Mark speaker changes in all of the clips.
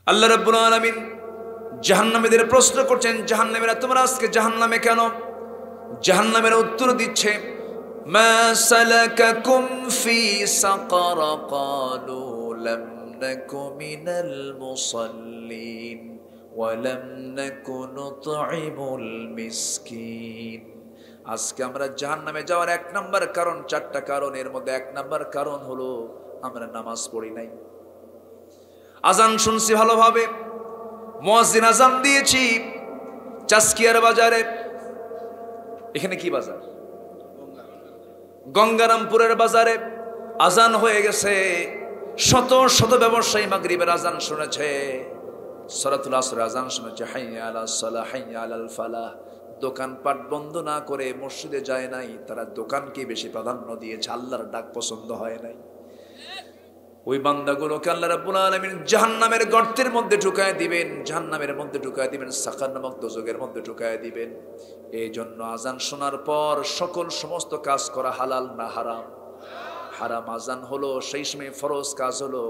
Speaker 1: আল্লাহ রাব্বুল আলামিন জাহান্নামীদের প্রশ্ন করছেন, জাহান্নামীরা তোমরা আজকে জাহান্নামে কেন? জাহান্নামের উত্তর দিচ্ছে, মা সালাকাকুম ফি সাকার ক্বালু লাম নাকু মিনাল মুসাল্লিন ওয়া লাম নাকু নুতঈমুল মিসকিন। আজকে আমরা জাহান্নামে যাওয়ার এক নাম্বার কারণ, চারটা কারণ, এর মধ্যে এক নাম্বার কারণ হলো আমরা নামাজ পড়ি নাই। আজান শুনছি ভালোভাবে, মুয়াজ্জিন আজান দিয়েছি চাষকিয়ার বাজারে। এখানে কি বাজার? গঙ্গারামপুরের বাজারে আজান হয়ে গেছে। শত শত ব্যবসায়ী মাগরিবের আজান শুনেছে, সলাতুল আসরের আজান শুনেছে, হাইয়া আলাস সালাহ হাইয়া আলাল ফালাহ। দোকানপাট বন্ধ না করে মসজিদে যায় নাই, তারা দোকানকে বেশি প্রাধান্য দিয়েছে, আল্লাহর ডাক পছন্দ হয় নাই। ওই বান্দাগুলোকে আল্লাহ রাব্বুল আলামিন জাহান্নামের গর্তের মধ্যে ঢুকায় দিবেন, জাহান্নামের মধ্যে ঢুকায় দিবেন, সাকার নামক দোজখের মধ্যে ঢুকায় দিবেন। এই জন্য আজান শোনার পর সমস্ত কাজ করা হালাল না হারাম? হারাম। আজান হলো সেই সময় ফরজ কাজ হলো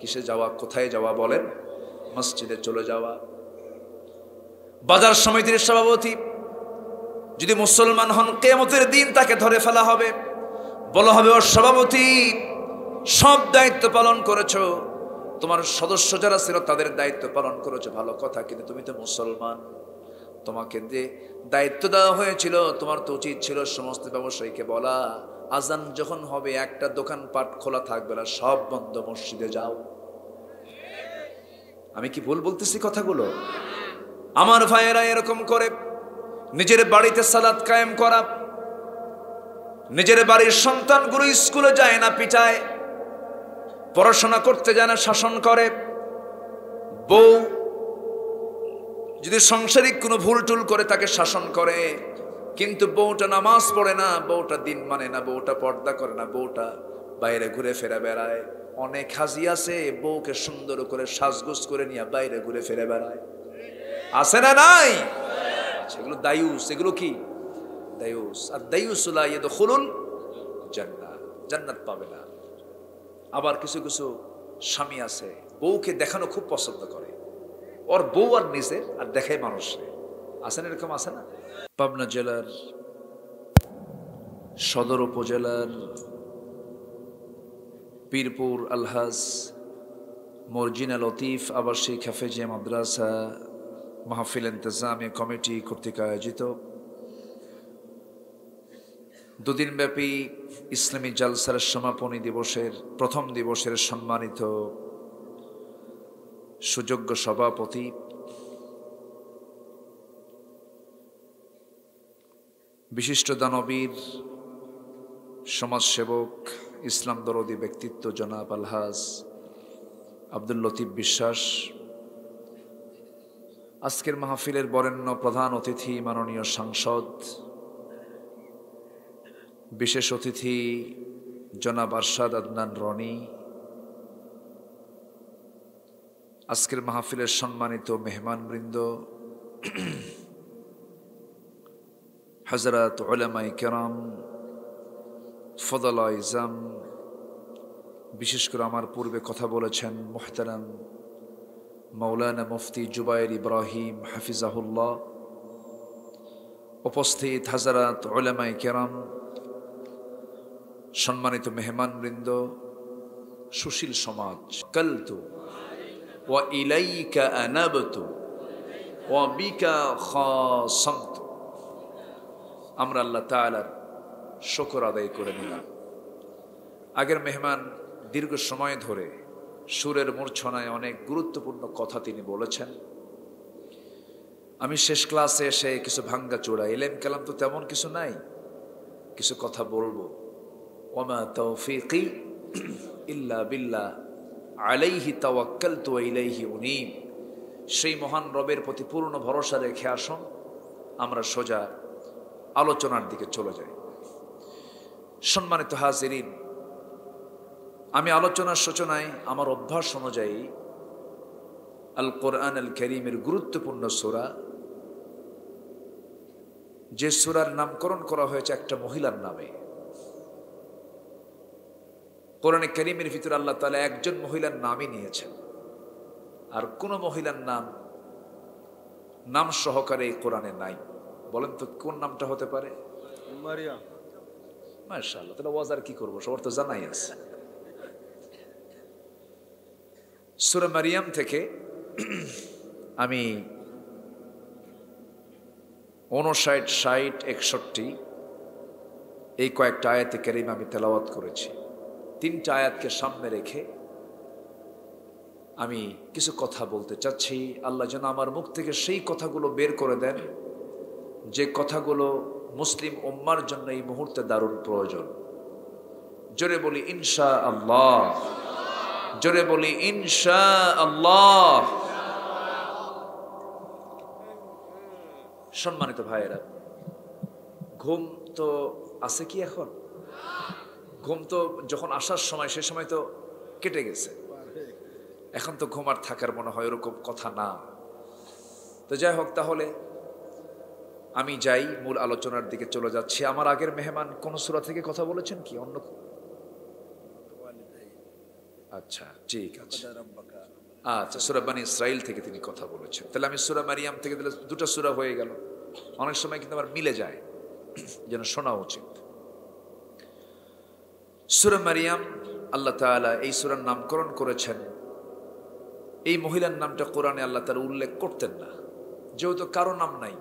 Speaker 1: কিসে যাওয়া, কোথায় যাওয়া বলেন? মসজিদে চলে যাওয়া। বাজার সমিতির সভাপতি যদি মুসলমান হন, কিয়ামতের দিন তাকে ধরে ফেলা হবে, বলা হবে ওর সভাপতি সব দায়িত্ব পালন করেছো, তোমার সদস্য যারা ছিল তাদের দায়িত্ব পালন করেছো, ভালো কথা, কিন্তু তুমি তো মুসলমান, তোমাকে যে দায়িত্ব দেওয়া হয়েছিল তোমার তো উচিত ছিল সমস্ত ব্যবসায়ীকে বলা, আজান যখন হবে একটা দোকানপাট খোলা থাকবে না, সব বন্ধ, মসজিদে যাও। আমি কি ভুল বলতেছি কথাগুলো? আমার ভাইয়েরা এরকম করে নিজের বাড়িতে সালাত কায়েম করা, নিজের বাড়ির সন্তানগুলো স্কুলে যায় না পিটায়, পড়াশোনা করতে যায় না শাসন করে, বউ যদি সাংসারিক কোনো ভুল টুল করে তাকে শাসন করে, কিন্তু বউটা নামাজ পড়ে না, বউটা দিন মানে না, বউটা পর্দা করে না, বউটা বাইরে ঘুরে ফেরা বেড়ায়। অনেক হাজি আছে বউকে সুন্দর করে সাজগোজ করে নিয়ে বাইরে ঘুরে ফিরে বেড়ায়, আছে না নাই? সেগুলো দায়ুস। এগুলো কি দায়ুস? আর দায়ুস লা ইয়াদখুলুল জান্নাহ, জান্নাত পাবে না। আবার কিছু কিছু স্বামী আছে বউকে দেখানো খুব পছন্দ করে, ওর বউ আর নিজের আর দেখায় মানুষে, আছে না এরকম? আছে না? পাবনা জেলার সদর উপজেলার পীরপুর আলহাজ মর্জিনা লতিফ আবাসিক হাফেজিয়া মাদ্রাসা মাহফিল ইন্তেজামিয়া কমিটি কর্তৃক আয়োজিত দুদিনব্যাপী ইসলামী জালসার সমাপনী দিবসের প্রথম দিবসের সম্মানিত সুযোগ্য সভাপতি বিশিষ্ট দানবীর সমাজসেবক ইসলাম দরদি ব্যক্তিত্ব জনাব আলহাজ আব্দুল লতিফ বিশ্বাস, আজকের মাহফিলের বরেণ্য প্রধান অতিথি মাননীয় সাংসদ, বিশেষ অতিথি জনাব আরশাদ আদনান রনি, আজকের মাহফিলের সম্মানিত মেহমানবৃন্দ, হযরত উলামায়ে কেরাম, ফদলা ইজাম, বিশেষ করে আমার পূর্বে কথা বলেছেন মুহতারাম মাওলানা মুফতি জুবায়ের ইব্রাহিম হাফিজাহুল্লাহ, উপস্থিত হযরত উলামায়ে কেরাম, সম্মানিত মেহমানবৃন্দ, সুশীল সমাজ, কালতু ওয়া ইলাইকা আনাবতু ওয়া বিকা খাসামতু, আমরা আল্লাহ তাআলার শুকর আদায় করে নিলাম। আগের মেহমান দীর্ঘ সময় ধরে সুরের মূর্ছনায় অনেক গুরুত্বপূর্ণ কথা তিনি বলেছেন। আমি শেষ ক্লাসে এসে কিছু ভাঙ্গা চূড়া, ইলম কালাম তো তেমন কিছু নাই, কিছু কথা বলবো। ওয়ামা তাওফীকি ইল্লা বিল্লাহ আলাইহি তাওয়াক্কালতু ওয়া ইলাইহি উনীব, সেই মহান রবের প্রতি পূর্ণ ভরসা রেখে আসুন আমরা সোজা আলোচনার দিকে চলে যাই। সম্মানিত হাজিরিন, আমি আলোচনার সূচনায় আমার অভ্যাস অনুযায়ী আল কোরআন আল কারীমের গুরুত্বপূর্ণ সূরা, যে সূরার নামকরণ করা হয়েছে একটা মহিলার নামে। কোরআনে কারীমের ভিতরে আল্লাহ তাআলা একজন মহিলার নামই নিয়েছেন, আর কোন মহিলার নাম সহকারে এই কোরআনে নাই। বলেন তো কোন নামটা হতে পারে?
Speaker 2: মারিয়াম।
Speaker 1: মাশাআল্লাহ, তাহলে ওয়াজ আর কি করবো, সবার তো জানাই আছে। সূরা মারিয়াম থেকে আমি 59, 60, 61 এই কয়েকটা আয়াতে কারিমা আমি তেলাওয়াত করেছি। 3টা আয়াতকে সামনে রেখে আমি কিছু কথা বলতে চাচ্ছি। আল্লাহ যেন আমার মুখ থেকে সেই কথাগুলো বের করে দেন যে কথাগুলো মুসলিম উম্মার জন্য এই মুহূর্তে দারুণ প্রয়োজন। জোরে বলি ইনশাআল্লাহ, জোরে বলি ইনশাআল্লাহ। সম্মানিত ভাইয়েরা, ঘুম তো আছে কি এখন? ঘুম তো যখন আসার সময় সে সময় তো কেটে গেছে, এখন তো ঘুম আর থাকার মনে হয় ওরকম কথা না। তো যাই হোক, তাহলে আমি যাই, মূল আলোচনার দিকে চলে যাচ্ছি। আমার আগের মেহমান কোন সূরা থেকে কথা বলেছেন কি? অন্য? আচ্ছা, ঠিক আছে। আচ্ছা, সূরা বনী ইসরাইল থেকে তিনি কথা বলেছেন। তাহলে আমি সূরা মারিয়াম থেকে দিলে 2টা সূরা হয়ে গেল। অনেক সময় কিন্তু আমার মিলে যায়, যেন শোনা উচিত। সূরা মারিয়াম, আল্লাহ তাআলা এই সূরার নামকরণ করেছেন। এই মহিলার নামটা কোরআনে আল্লাহ তাআলা উল্লেখ করতেন না, যেহেতু কারো নাম নাই।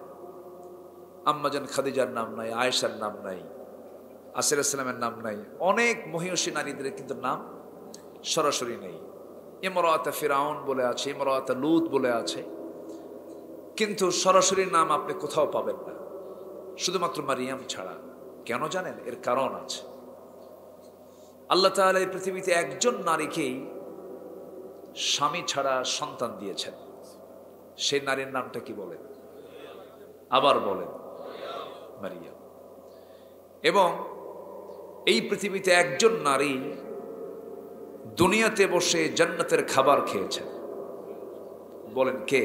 Speaker 1: আম্মাজান খাদিজার নাম নাই, আয়েশার নাম নাই, আসিয়া ইসলামের নাম নাই। অনেক মহিষী নারীদের কিন্তু নাম সরাসরি নেই। ইমরাআতে ফিরাউন বলে আছে, ইমরাআতে লূত বলে আছে, কিন্তু সরাসরি নাম আপনি কোথাও পাবেন না, শুধুমাত্র মারিয়াম ছাড়া। কেন জানেন? এর কারণ আছে। আল্লাহ তাআলা এই পৃথিবীতে একজন নারীকেই স্বামী ছাড়া সন্তান দিয়েছেন। সেই নারীর নামটা কি বলেন? আবার বলেন, মারিয়াম। এবং এই পৃথিবীতে একজন নারী দুনিয়াতে বসে জান্নাতের খাবার খেয়েছেন। বলেন কে?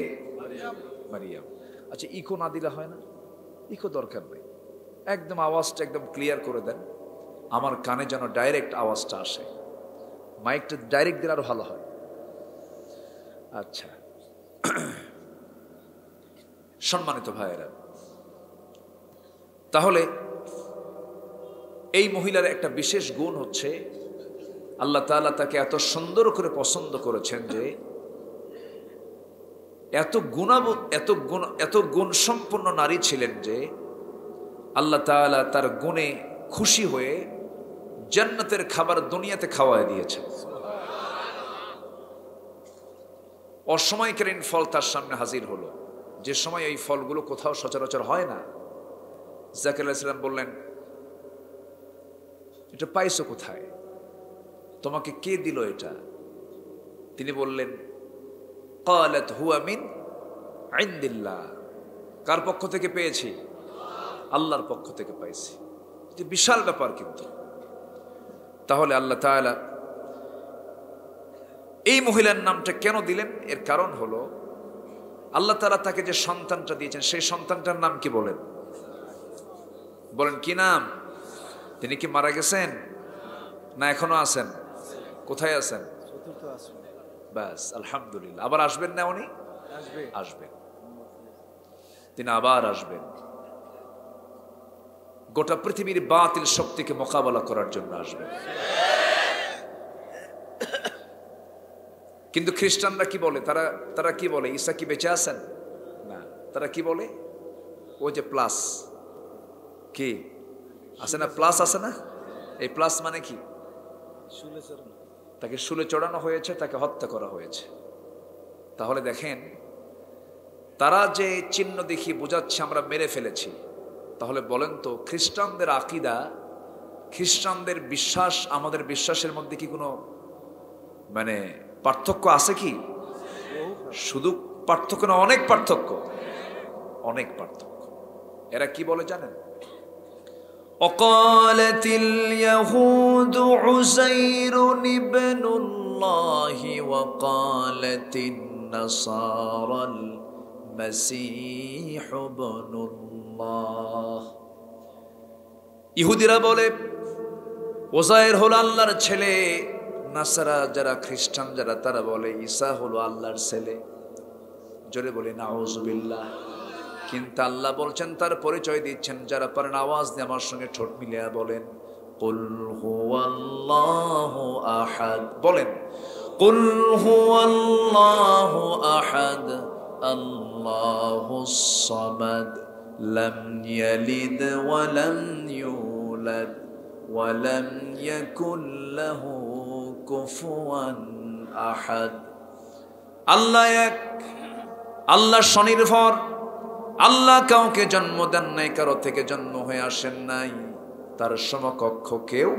Speaker 1: মারিয়াম। আচ্ছা, ইকো না দিলে হয় না? ইকো দরকার নেই, একদম আওয়াজটা একদম ক্লিয়ার করে দেন, আমার কানে যেন ডাইরেক্ট আওয়াজটা আসে। মাইকটা ডাইরেক্ট দিলে আরো ভালো হয়। আচ্ছা, সম্মানিত ভাইয়েরা, তাহলে এই মহিলার একটা বিশেষ গুণ হচ্ছে আল্লাহ তাআলা তাকে এত সুন্দর করে পছন্দ করেছেন যে এত গুণসম্পন্ন নারী ছিলেন যে আল্লাহ তাআলা তার গুণে খুশি হয়ে জান্নাতের খাবার দুনিয়াতে খাওয়ায় দিয়েছেন। অসময়কালীন ফল তার সামনে হাজির হলো, যে সময় এই ফলগুলো কোথাও সচরাচর হয় না। জাকারিয়া আলাইহিস সালাম বললেন, এটা পাইছো কোথায়? তোমাকে কে দিল এটা? তিনি বললেন, ক্বালাত হুয়া মিন ইনদিল্লাহ। কার পক্ষ থেকে পেয়েছি? আল্লাহর পক্ষ থেকে পাইছি। এটা বিশাল ব্যাপার কিন্তু। তাহলে আল্লাহ তাআলা এই মহিলার নামটা কেন দিলেন? এর কারণ হলো আল্লাহ তাআলা তাকে যে সন্তানটা দিয়েছেন, সেই সন্তানটার নাম কি বলেন? বলেন কি নাম? তিনি কি মারা গেছেন না এখনো আছেন? কোথায় আছেন? ব্যাস, আলহামদুলিল্লাহ। আবার আসবেন না উনি? আসবেন, তিনি আবার আসবেন। গোটা পৃথিবীর বাতিল শক্তিকে মোকাবেলা করার জন্য আসবেন। কিন্তু খ্রিস্টানরা কি বলে? তারা কি বলে? ঈসা কি বেঁচে আছেন? না, তারা কি বলে? ওই যে প্লাস কি আছে না, প্লাস আছে না, এই প্লাস মানে কি? তাকে শুলে চড়ানো হয়েছে, তাকে হত্যা করা হয়েছে। তাহলে দেখেন, তারা যে চিহ্ন দেখিয়ে বোঝাচ্ছে আমরা মেরে ফেলেছি, তাহলে বলেন তো খ্রিস্টানদের আকীদা, খ্রিস্টানদের বিশ্বাস আমাদের বিশ্বাসের মধ্যে কি কোনো মানে পার্থক্য আছে কি? শুধু পার্থক্য না, অনেক পার্থক্য, অনেক পার্থক্য। এরা কি বলে জানেন? وقالت اليهود عزير ابن الله وقالت النصارى المسيح ابن الله। ইহুদিরা বলে ওজায়ের হলো আল্লাহর ছেলে, নাসারা যারা খ্রিস্টান যারা তারা বলে ঈসা হলো আল্লাহর ছেলে, জোরে বলি নাউজুবিল্লাহ। কিন্তু আল্লাহ বলছেন, তার পরিচয় দিচ্ছেন, যারা পারেন আওয়াজ দিয়ে আমার সঙ্গে ঠোঁট মিলিয়ে বলেন কুল হুয়াল্লাহু আহাদ, বলেন কুল হুয়াল্লাহু আহাদ আল্লাহুস সামাদ লাম ইয়ালিদ ওয়া লাম ইউলাদ ওয়া লাম ইয়াকুল লাহু কুফুয়ান আহাদ। আল্লাহ এক, আল্লাহ স্বনির্ভর, আল্লাহ কাউকে জন্ম দেন নাই, কারো থেকে জন্ম হয়ে আসেন নাই, তার সমকক্ষ কেউ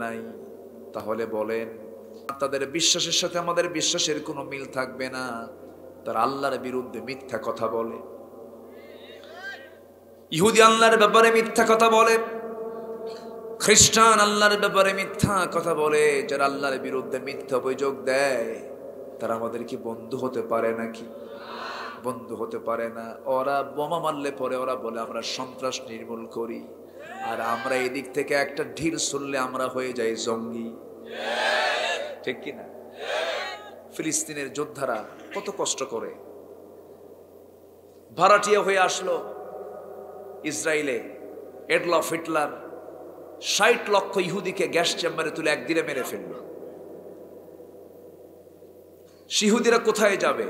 Speaker 1: নাই। তাহলে বলেন তাদের বিশ্বাসের সাথে আমাদের বিশ্বাসের কোনো মিল থাকবে না। তারা আল্লাহর বিরুদ্ধে মিথ্যা কথা বলে। ইহুদি আল্লাহর ব্যাপারে মিথ্যা কথা বলে, খ্রিস্টান আল্লাহর ব্যাপারে মিথ্যা কথা বলে। যারা আল্লাহর বিরুদ্ধে মিথ্যা অভিযোগ দেয় তারা আমাদের কি বন্ধু হতে পারে নাকি? বন্ধু হতে পারে না। ওরা বোমা মারলে পরে ওরা বলে আমরা সন্ত্রাস নির্মূল করি, আর আমরা এই দিক থেকে একটা ঢিল ছুড়লে আমরা হয়ে যাই জঙ্গি। ঠিক কিনা? ফিলিস্তিনের যোদ্ধারা কত কষ্ট করে ভাড়াটিয়া হয়ে আসলো ইসরায়েলে। এডলফ হিটলার ৬০ লক্ষ ইহুদিকে গ্যাস চেম্বারে তুলে একদিনে মেরে ফেলল। ইহুদিরা কোথায় যাবে?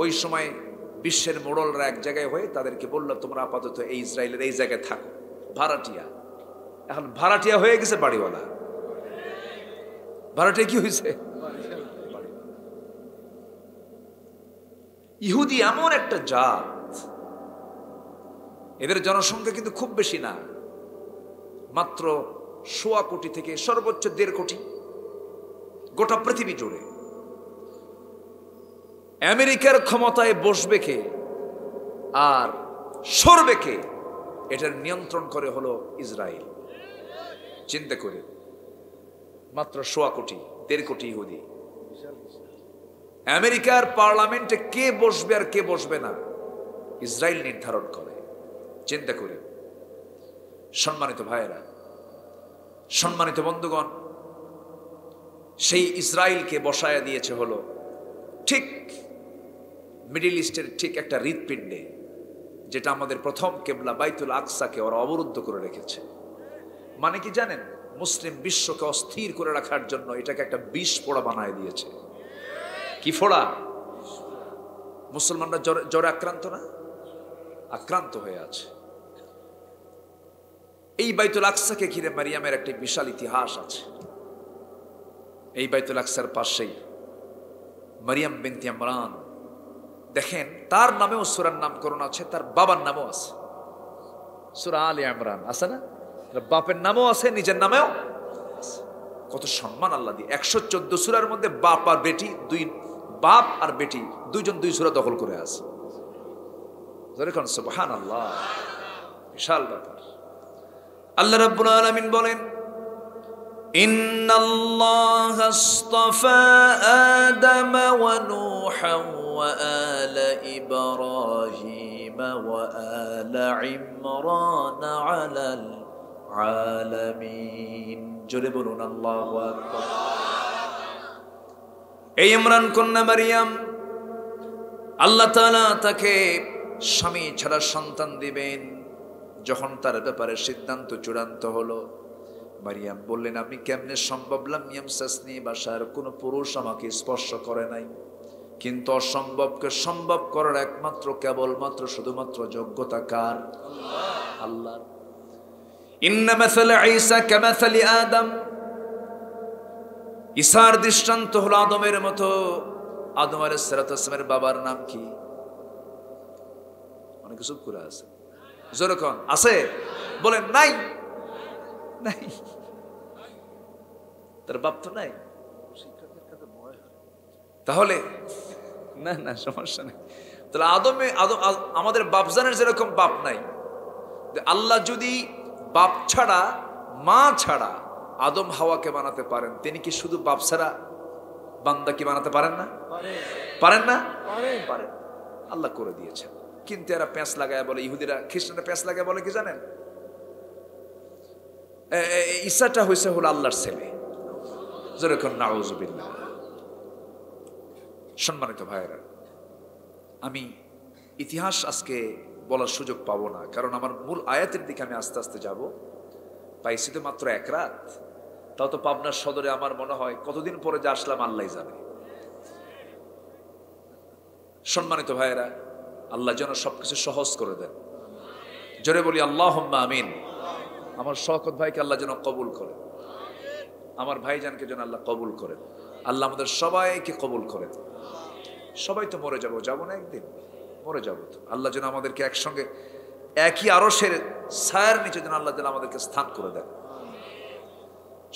Speaker 1: ওই সময় বিশ্বের মোড়লরা এক জায়গায় হয়ে তাদেরকে বলল, তোমরা আপাতত এই ইসরায়েলের এই জায়গায় থাকো। ভাড়াটিয়া, এখন ভাড়াটিয়া হয়ে গেছে বাড়িওয়ালা। ভাড়াটিয়া কি হয়েছে? ইহুদি এমন একটা জাত, এদের জনসংখ্যা কিন্তু খুব বেশি না, মাত্র ১.৫ কোটি থেকে সর্বোচ্চ ১.৫ কোটি গোটা পৃথিবী জুড়ে। আমেরিকার ক্ষমতায় বসবে কে আর সরবে কে, এটার নিয়ন্ত্রণ করে হলো ইসরায়েল। চিন্তা করে, মাত্র ১.৫ কোটি ১.৫ কোটি ইহুদি। আমেরিকার পার্লামেন্টে কে বসবে আর কে বসবে না ইসরায়েল নির্ধারণ করে। চিন্তা করে। সম্মানিত ভাইয়েরা, সম্মানিত বন্ধুগণ, সেই ইসরায়েলকে বসায়া দিয়েছে হলো ঠিক মিডল ইস্টের ঠিক একটা হৃৎপিণ্ডে, যেটা আমাদের প্রথম কেবলা বাইতুল আকসাকে ওরা অবরুদ্ধ করে রেখেছে। মানে কি জানেন? মুসলিম বিশ্বকে অস্থির করে রাখার জন্য এটাকে একটা বিষ ফোড়া বানায় দিয়েছে। কি ফোড়া? মুসলমানরা জ্বরে আক্রান্ত না, আক্রান্ত হয়ে আছে। এই বাইতুল আকসাকে ঘিরে মারিয়ামের একটি বিশাল ইতিহাস আছে। এই বাইতুল আকসার পাশেই মারিয়াম বিনতে ইমরান, দেখেন তার নামেও সূরার নামকরণ আছে, তার বাবার নামও আছে। সূরা আলে ইমরান আছে না? বাপের নামও আছে, নিজের নামেও আছে। কত সম্মান আল্লাহ দিয়ে। ১১৪ সূরার মধ্যে বাপ আর বেটি, দুই বাপ আর বেটি দুইজন দুই সূরা দখল করে আছে। সুবহানাল্লাহ, বিশাল ব্যাপার। আল্লাহ রাব্বুল আলামিন বলেন, ইন্নাল্লাহা আসতাফা আদম ওয়া নূহা ওয়া আলা ইব্রাহিম ওয়া আলা ইমরান আলাল আলামিন। জোরে বলুন আল্লাহু আকবার। এই ইমরান কন্যা মারিয়াম, আল্লাহ তাআলা তাকে স্বামী ছাড়া সন্তান দিবেন। যখন তার ব্যাপারে সিদ্ধান্ত চূড়ান্ত হলো, মারিয়াম বললেন, আমি কেমনে সম্ভব? লাম ইয়ামসাসনি বাশার, কোন পুরুষ আমাকে স্পর্শ করে নাই। কিন্তু অসম্ভবকে সম্ভব করার একমাত্র কেবলমাত্র শুধুমাত্র যোগ্যতা কার? আল্লাহ। ইন্না মাসালা ঈসা কামাসালি আদম, ঈসার দৃষ্টান্ত হলো আদমের মতো। আদম আলাইহিস সালাতু ওয়াস সালামের বাবার নাম কি? অনেক চুপ করে আছে। যেরকম আছে বলেন নাই, নাই, তার বাপ তো নাই। তাহলে না না সমস্যা নেই। তাহলে আদম আমাদের বাপজানের যেরকম বাপ নাই, আল্লাহ যদি বাপ ছাড়া মা ছাড়া আদম হাওয়াকে বানাতে পারেন, তিনি কি শুধু বাপ ছাড়া বান্দা কি বানাতে পারেন না? পারেন না? পারেন। আল্লাহ করে দিয়েছেন। কিন্তু এরা প্যাঁচ লাগায় বলে, ইহুদিরা খ্রিস্টানরা প্যাঁচ লাগায় বলে কি জানেন? ঈসাটা হয়েছে হলো আল্লাহর ছেলে। যেরকম নাউজুবিল্লাহ। সম্মানিত ভাইয়েরা, আমি ইতিহাস আজকে বলার সুযোগ পাবো না, কারণ আমার মূল আয়াতের দিকে আমি আস্তে আস্তে যাব। পাইছি তো মাত্র এক রাত, তাও তো পাবনার সদরে আমার মনে হয় কতদিন পরে যে আসলাম আল্লাহ জানে। সম্মানিত ভাইয়েরা, আল্লাহ যেন সবকিছু সহজ করে দেন। জোরে বলি আল্লাহুম্মা আমিন। আমার শওকত ভাইকে আল্লাহ যেন কবুল করে, আমার ভাইজানকে যেন আল্লাহ কবুল করেন। আল্লাহ আমাদের সবাইকে কবুল করেন। সবাই তো মরে যাবো, যাবো না একদিন? মরে যাবো তো। আল্লাহ যেন আমাদেরকে একসঙ্গে একই আরশের ছায়ার নিচে যেন আল্লাহ যেন আমাদেরকে স্থান করে দেন।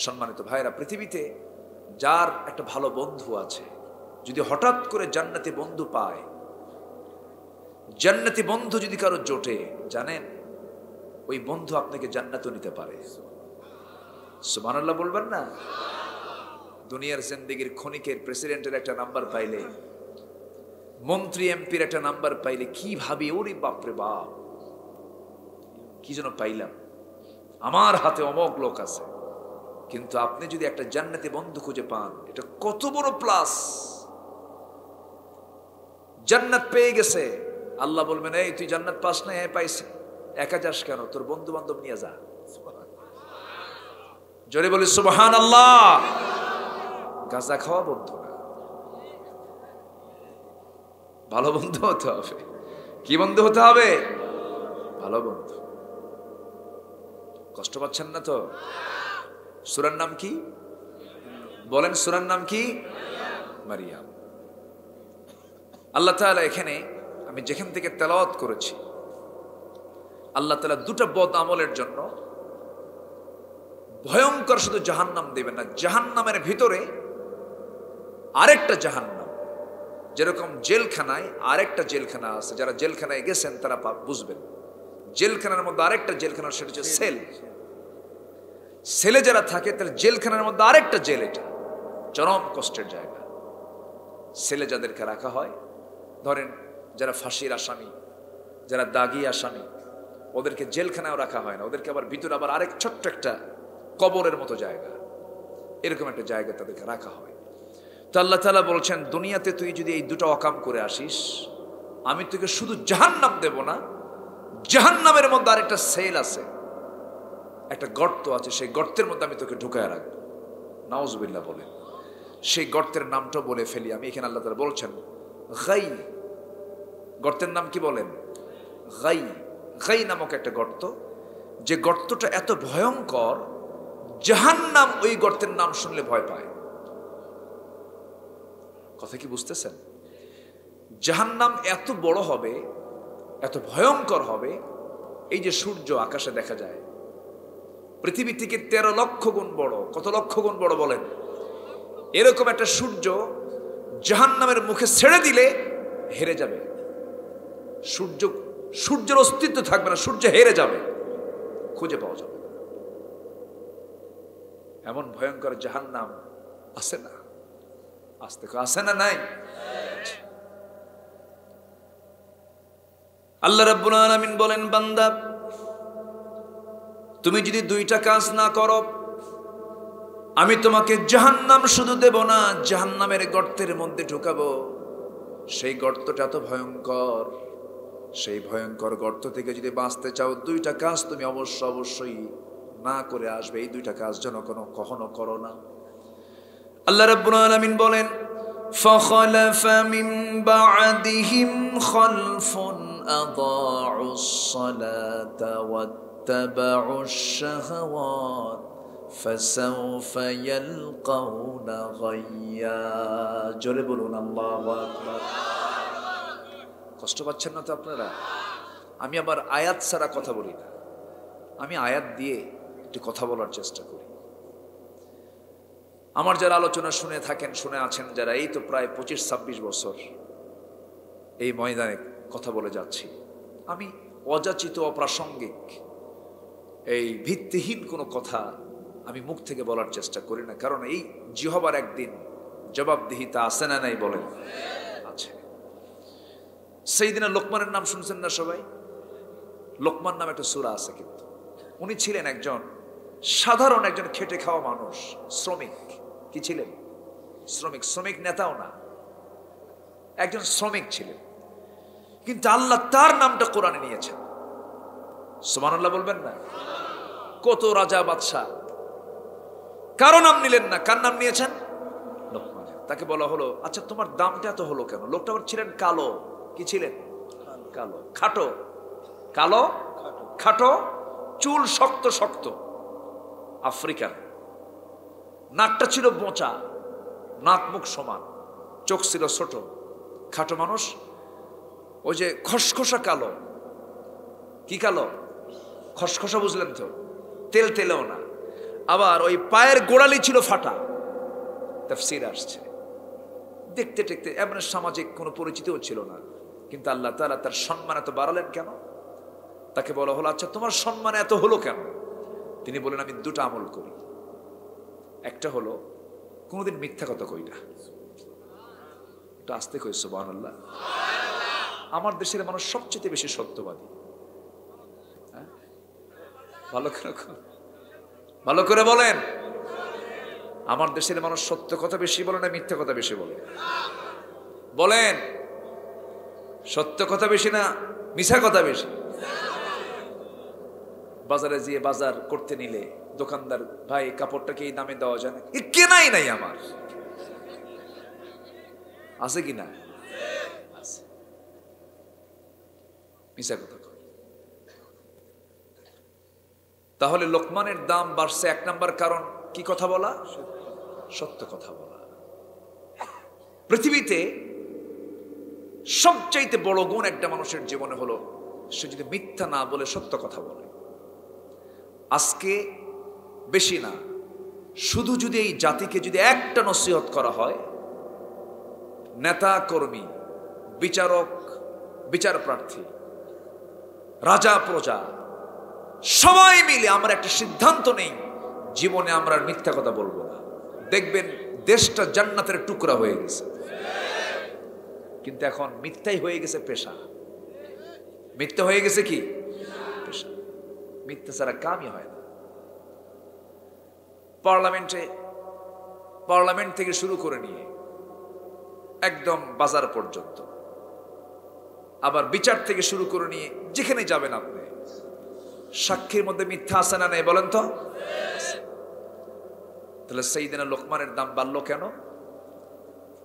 Speaker 1: সম্মানিত ভাইরা, পৃথিবীতে যার একটা ভালো বন্ধু আছে, যদি হঠাৎ করে জান্নাতি বন্ধু পায়, জান্নাতি বন্ধু যদি কারো জোটে, জানেন ওই বন্ধু আপনাকে জান্নাতও নিতে পারে। সুবহানাল্লাহ বলবেন না? দুনিয়ার জিন্দেগির ক্ষণিকের প্রেসিডেন্টের একটা নাম্বার পাইলে, মন্ত্রী এমপির একটা নাম্বার পাইলে কি ভাবি, ওরে বাপরে বাপ, কি যেন পাইলাম, আমার হাতে অমোক লোক আছে। কিন্তু আপনি যদি একটা জান্নাতি বন্ধু খুঁজে পান, এটা কত বড় প্লাস। জান্নাত পেয়ে গেছে, আল্লাহ বলবেন এই তুই জান্নাত পাস না? হ্যাঁ পাইছি। একা যাস কেন? তোর বন্ধু বান্ধব নিয়ে যা। জোরে বলি সুবহানাল্লাহ। গাঁজা খাওয়া বন্ধু না, ভালো বন্ধু হতে হবে। কি বন্ধু হতে হবে? ভালো বন্ধু। কষ্ট পাচ্ছেন না তো? সূরার নাম কি বলেন? সূরার নাম কি? মারিয়াম। আল্লাহ তাআলা এখানে আমি যেখান থেকে তেলাওয়াত করেছি, আল্লাহ তাআলা দুটো বদ আমলের জন্য ভয়ঙ্কর শুধু জাহান্নাম দেবেন না, জাহান্নামের ভিতরে আরেকটা জাহান্নাম। যেরকম জেলখানায় আরেকটা জেলখানা আছে, যারা জেলখানায় গেছেন তারা বুঝবেন। জেলখানার মধ্যে আরেকটা জেলখানা, সেটা হচ্ছে সেল। সেলে যারা থাকে তাহলে জেলখানার মধ্যে আরেকটা জেল, এটা চরম কষ্টের জায়গা। সেলে যাদেরকে রাখা হয়, ধরেন যারা ফাঁসির আসামি, যারা দাগি আসামি, ওদেরকে জেলখানায় রাখা হয় না, ওদেরকে আবার ভিতরে আবার আরেক ছোট্ট একটা কবরের মতো জায়গা, এরকম একটা জায়গা তাদেরকে রাখা হয়। তো আল্লাহ তাআলা বলছেন, দুনিয়াতে তুই যদি এই দুটো অকাম করে আসিস, আমি তোকে শুধু জাহান্নাম দেব না, জাহান্নামের মধ্যে আরেকটা সেল আছে, একটা গর্ত আছে, সেই গর্তের মধ্যে আমি তোকে ঢুকায় রাখবো। নাউজুবিল্লাহ বলেন। সেই গর্তের নামটা বলে ফেলি আমি এখানে। আল্লাহ তাআলা বলছেন গাই, গর্তের নাম কি বলেন? গাই। গাই নামক একটা গর্ত, যে গর্তটা এত ভয়ঙ্কর, জাহান্নাম ওই গর্তের নাম শুনলে ভয় পায়। কথা কি বুঝতেছেন? জাহান্নাম এত বড় হবে, এত ভয়ঙ্কর হবে, এই যে সূর্য আকাশে দেখা যায়, পৃথিবী থেকে 13 লক্ষ গুণ বড়। কত লক্ষ গুণ বড় বলেন? এরকম একটা সূর্য জাহান্নামের মুখে ছেড়ে দিলে হেরে যাবে। সূর্যের অস্তিত্ব থাকবে না, সূর্য হেরে যাবে, খুঁজে পাওয়া যাবে। এমন ভয়ঙ্কর জাহান্নাম আছে না? আসতে আছে না? নাই? আল্লাহ রাব্বুল আলামিন বলেন, বান্দা তুমি যদি দুইটা কাজ না করো, আমি তোমাকে জাহান্নাম শুধু দেব না, জাহান্নামের গর্তের মধ্যে ঢুকাবো। সেই গর্তটা এত ভয়ঙ্কর, সেই ভয়ঙ্কর গর্ত থেকে যদি বাঁচতে চাও, দুইটা কাজ তুমি অবশ্যই না করে আসবে। এই দুইটা কাজ যেন কখনো করো না। আল্লাহ রাব্বুল আলামিন বলেন, فخلف من بعدهم خلف أضاعوا الصلاة واتبعوا الشهوات فسوف يلقون غيا। জোরে বলুন আল্লাহু আকবার। কষ্ট পাচ্ছেন না তো আপনারা? আমি আবার আয়াত ছাড়া কথা বলি না, আমি আয়াত দিয়ে একটু কথা বলার চেষ্টা করি। আমার যারা আলোচনা শুনে থাকেন, শুনে আছেন যারা, এই তো প্রায় 25-26 বছর এই ময়দানে কথা বলে যাচ্ছি। আমি অযাচিত, অপ্রাসঙ্গিক, এই ভিত্তিহীন কোনো কথা আমি মুখ থেকে বলার চেষ্টা করি না, কারণ এই জিহবার একদিন জবাবদিহিতা আছে না নাই বলেন? আছে। সাইয়েদনা লোকমানের নাম শুনছেন না সবাই? লোকমান নামে একটা সূরা আছে, কিন্তু উনি ছিলেন একজন সাধারণ, একজন খেটে খাওয়া মানুষ, শ্রমিক। কি ছিলেন? শ্রমিক। শ্রমিক নেতাও না, একজন শ্রমিক ছিলেন, কিন্তু আল্লাহ তার নামটা কোরআনে নিয়েছেন। সুবহানাল্লাহ বলবেন না? কত রাজা বাদশাহ কারো নাম নিলেন না, কার নাম নিয়েছেন? লোকমানের। তাকে বলা হলো, আচ্ছা তোমার দামটা এত হলো কেন? লোকটা আবার ছিলেন কালো। কি ছিলেন? কালো, খাটো, কালো খাটো, চুল শক্ত শক্ত, আফ্রিকান, নাকটা ছিল বোঁচা, নাক মুখ সমান, চোখ ছিল ছোট, খাটো মানুষ। ওই যে খসখসা কালো। কি কালো? খসখসা, বুঝলেন তো? তেল তেলেও না। আবার ওই পায়ের গোড়ালি ছিল ফাটা। তাফসীরে আসছে। দেখতে দেখতে এমন সামাজিক কোনো পরিচিতিও ছিল না, কিন্তু আল্লাহ তাআলা তার সম্মান এত বাড়ালেন কেন? তাকে বলা হলো, আচ্ছা তোমার সম্মান এত হলো কেন? তিনি বলেন, আমি দুটো আমল করি। একটা হলো কোনোদিন মিথ্যা কথা কই না। এটা আস্তে কই, সুবহানাল্লাহ। আমার দেশের মানুষ সবচেয়ে বেশি সত্যবাদী। ভালো করে বলেন, আমার দেশের মানুষ সত্য কথা বেশি বলে না মিথ্যা কথা বেশি বলে? বলেন, সত্য কথা বেশি না মিথ্যা কথা বেশি? বাজারে গিয়ে বাজার করতে নিলে দোকানদার, ভাই কাপড়টা কি এই দামে দেওয়া যায় না? কেনাই নাই আমার, আছে কিনা? মিথ্যা কথা। তাহলে লোকমানের দাম বাড়ছে, এক নাম্বার কারণ কি? কথা বলা, সত্য কথা বলা। পৃথিবীতে সবচাইতে বড় গুণ একটা মানুষের জীবনে হলো সে যদি মিথ্যা না বলে সত্য কথা বলে। আজকে বেশি না, শুধু যদি এই জাতিকে যদি একটা নসিহত করা হয়, নেতা কর্মী, বিচারক বিচার প্রার্থী, রাজা প্রজা সবাই মিলে আমরা একটা সিদ্ধান্ত নেই, জীবনে আমরা আর মিথ্যা কথা বলবো না, দেখবেন দেশটা জান্নাতের টুকরা হয়ে গেছে। কিন্তু এখন মিথ্যাই হয়ে গেছে পেশা। মিথ্যা হয়ে গেছে কি পেশা। মিথ্যা ছাড়া কামই হয় না। পার্লামেন্ট থেকে শুরু করে নিয়ে একদম বাজার পর্যন্ত, আবার বিচার থেকে শুরু করে নিয়ে যেখানে যাবেন আপনি, সাক্ষীর মধ্যে মিথ্যা আছে না নেই বলেন তো? তাহলে সাইয়েদনা লোকমানের দাম বাড়লো কেন?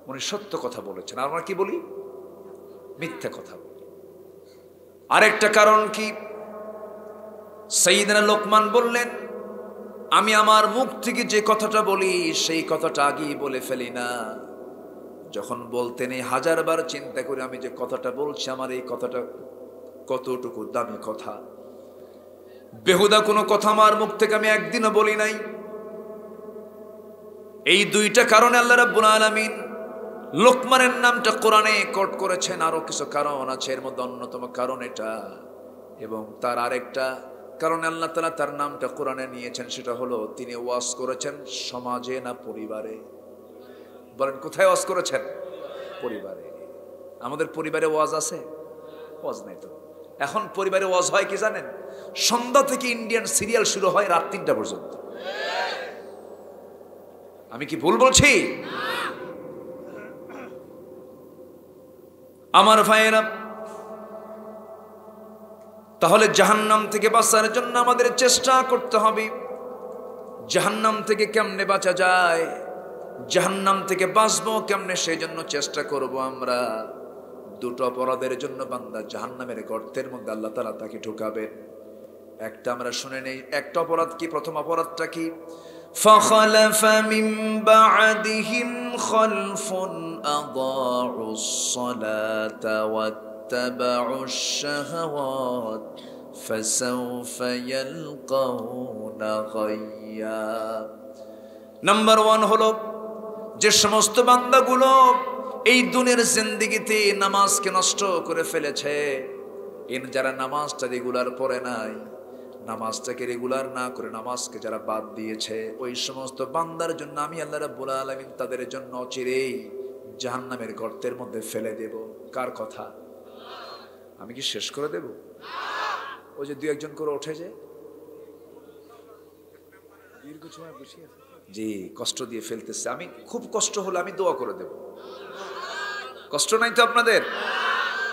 Speaker 1: উনি সত্য কথা বলেছেন, আর আমরা কি বলি? মিথ্যা কথা বলি। আরেকটা কারণ কি? সাইয়েদনা লোকমান বললেন, আমি আমার মুখ থেকে যে কথাটা বলি সেই কথাটা আগেই বলে ফেলি না। যখন বলতে নেই হাজারবার চিন্তা করি আমি যে কথাটা বলছি আমার এই কথাটা কতটুকু দামি কথা। বেহুদা কোনো কথা আমার মুখ থেকে আমি একদিনও বলি নাই। এই দুইটা কারণে আল্লাহ রাব্বুল আলামিন লোকমানের নামটা কোরআনে কোট করেছেন। আরো কিছু কারণ আছে, এর মধ্যে অন্যতম কারণ এটা। এবং তার আরেকটা কারণে আল্লাহ তাআলা তার নামটা কোরআনে নিয়েছেন, সেটা হলো তিনি ওয়াজ করেছেন সমাজে না পরিবারে? বলেন, কোথায় ওয়াজ করেছেন? পরিবারে। আমাদের পরিবারে ওয়াজ আছে? ওয়াজ নাই তো। এখন পরিবারে ওয়াজ হয় কি জানেন? সন্ধ্যা থেকে ইন্ডিয়ান সিরিয়াল শুরু হয় রাত 3টা পর্যন্ত। আমি কি ভুল বলছি? আমার ভাইয়েরা, তাহলে জাহান্নাম থেকে বাঁচার জন্য আমাদের চেষ্টা করতে হবে। জাহান্নাম থেকে কেমনে বাঁচা যায়, জাহান্নাম থেকে বাঁচবো কেমনে, সেই জন্য চেষ্টা করব আমরা। দুটো অপরাধের জন্য বান্দা জাহান্নামের গর্তের মধ্যে আল্লাহ তাআলা তাকে ঢুকাবেন। একটা আমরা শুনে নেই, একটা অপরাধ কি? প্রথম অপরাধটা কি? فخلف من بعدهم خلف أضاعوا الصلاة واتبعوا الشهوات فسوف يلقون غيا। নাম্বার 1 হলো যে সমস্ত বান্দাগুলো এই দুনিয়ার জিন্দেগিতে নামাজকে নষ্ট করে ফেলেছে, যারা নামাজটা রেগুলার পড়ে নাই, নামাজটাকে রেগুলার না করে নামাজকে যারা বাদ দিয়েছে, ওই সমস্ত বান্দার জন্য আমি আল্লাহ রাব্বুল আলামিন তাদের জন্য অচিরেই জাহান্নামের গর্তের মধ্যে ফেলে দেব। কার কথা? আমি কি শেষ করে দেব? ওই যে 2-1 জন করে ওঠে, যে দীর্ঘ সময় বসিয়ে আছে। জি, কষ্ট দিয়ে ফেলতেছে। আমি খুব কষ্ট হলে আমি দোয়া করে দেব। কষ্ট নাই তো আপনাদের?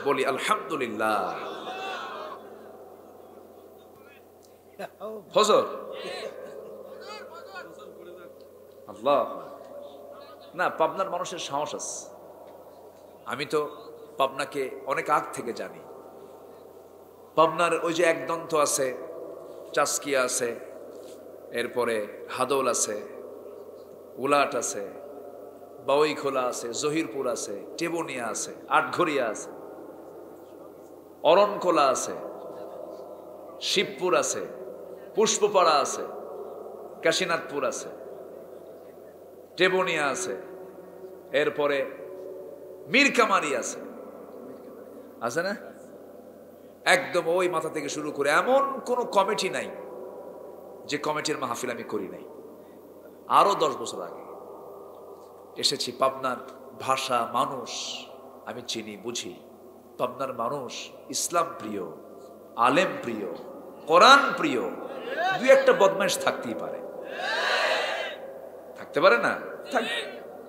Speaker 1: বলি আলহামদুলিল্লাহ। ফজর আল্লাহ না, পাবনার মানুষের সাহস আছে। আমি তো পাবনাকে অনেক আগ থেকে জানি। পাবনার ওই যে একদন্ত আছে, চাষকিয়া আছে, এরপরে হাদল আছে, উলাট আছে, বাউইখোলা আছে, জহিরপুর আছে, টেবনিয়া আছে, আটঘরিয়া আছে, অরণখোলা আছে, শিবপুর আছে, পুষ্পপাড়া আছে, কাশীনাথপুর আছে, টেবনিয়া আছে, এরপরে মীরকামারি আছে, আছে না? একদম ওই মাথা থেকে শুরু করে এমন কোন কমিটি নাই যে কমিটির মাহফিল আমি করি নাই। আরো 10 বছর আগে এসেছি। পাবনার ভাষা, মানুষ আমি চিনি, বুঝি। পাবনার মানুষ ইসলাম প্রিয়, আলেম প্রিয়, কোরআন প্রিয়। দুই একটা বদমাইশ থাকতেই পারে, থাকতে পারে না?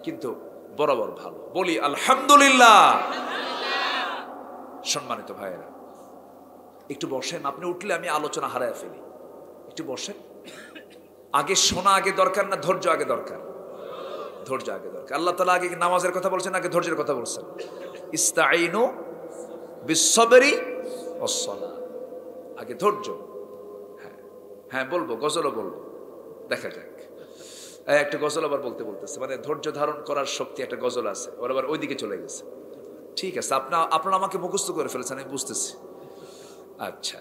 Speaker 1: কিন্তু বরাবর ভালো। বলি আলহামদুলিল্লাহ। সম্মানিত ভাইয়েরা, একটু বসেন। আপনি উঠলে আমি আলোচনা হারায় ফেলি। একটু বসেন। আগে শোনা আগে দরকার না ধৈর্য আগে দরকার? ধৈর্য আগে দরকার। আল্লাহ তাআলা আগে নামাজের কথা বলছেন, আগে ধৈর্যের কথা বলছেন। ইস্তাঈনু বিস-সাবরি ওয়াস-সালাহ। আগে ধৈর্য। হ্যাঁ হ্যাঁ, বলবো, গজলও বলবো, দেখা যাক। একটা গজল আবার বলতেছে, মানে ধৈর্য ধারণ করার শক্তি একটা গজল আছে, ওর আবার ওইদিকে চলে গেছে। ঠিক আছে, আপনারা আমাকে মুখস্থ করে ফেলেছেন, আমি বুঝতেছি। আচ্ছা,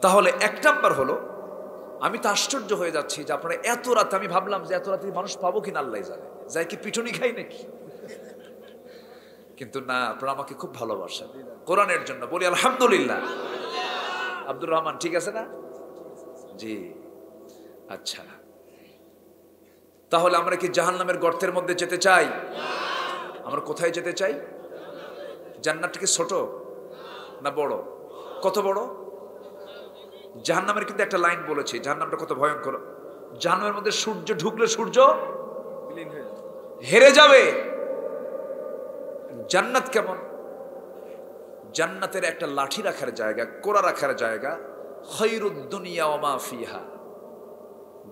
Speaker 1: তাহলে 1 নাম্বার হলো, আমি তো আশ্চর্য হয়ে যাচ্ছি যে আপনারা এত রাতে, আমি ভাবলাম যে এত রাতে মানুষ পাবো কিনা আল্লাহ জানে, যাই কি পিটুনি খাই নাকি? কিন্তু না, আপনারা আমাকে খুব ভালোবাসেন কোরআনের জন্য। বলি আলহামদুলিল্লাহ। আব্দুর রহমান ঠিক আছে না? জি, আচ্ছা। তাহলে আমরা কি জাহান্নামের গর্তের মধ্যে যেতে চাই? আমরা কোথায় যেতে চাই? জান্নাতটা কি ছোট না বড়? কত বড়? জাহান্নামের কিন্তু একটা লাইন বলেছে, জাহান্নামটা কত ভয়ঙ্কর। জাহান্নামের মধ্যে সূর্য ঢুকলে সূর্য হেরে যাবে। জান্নাত কেমন? জান্নাতের একটা লাঠি রাখার জায়গা, কোড়া রাখার জায়গা, খায়রুদ দুনিয়া ওয়া মা ফিহা।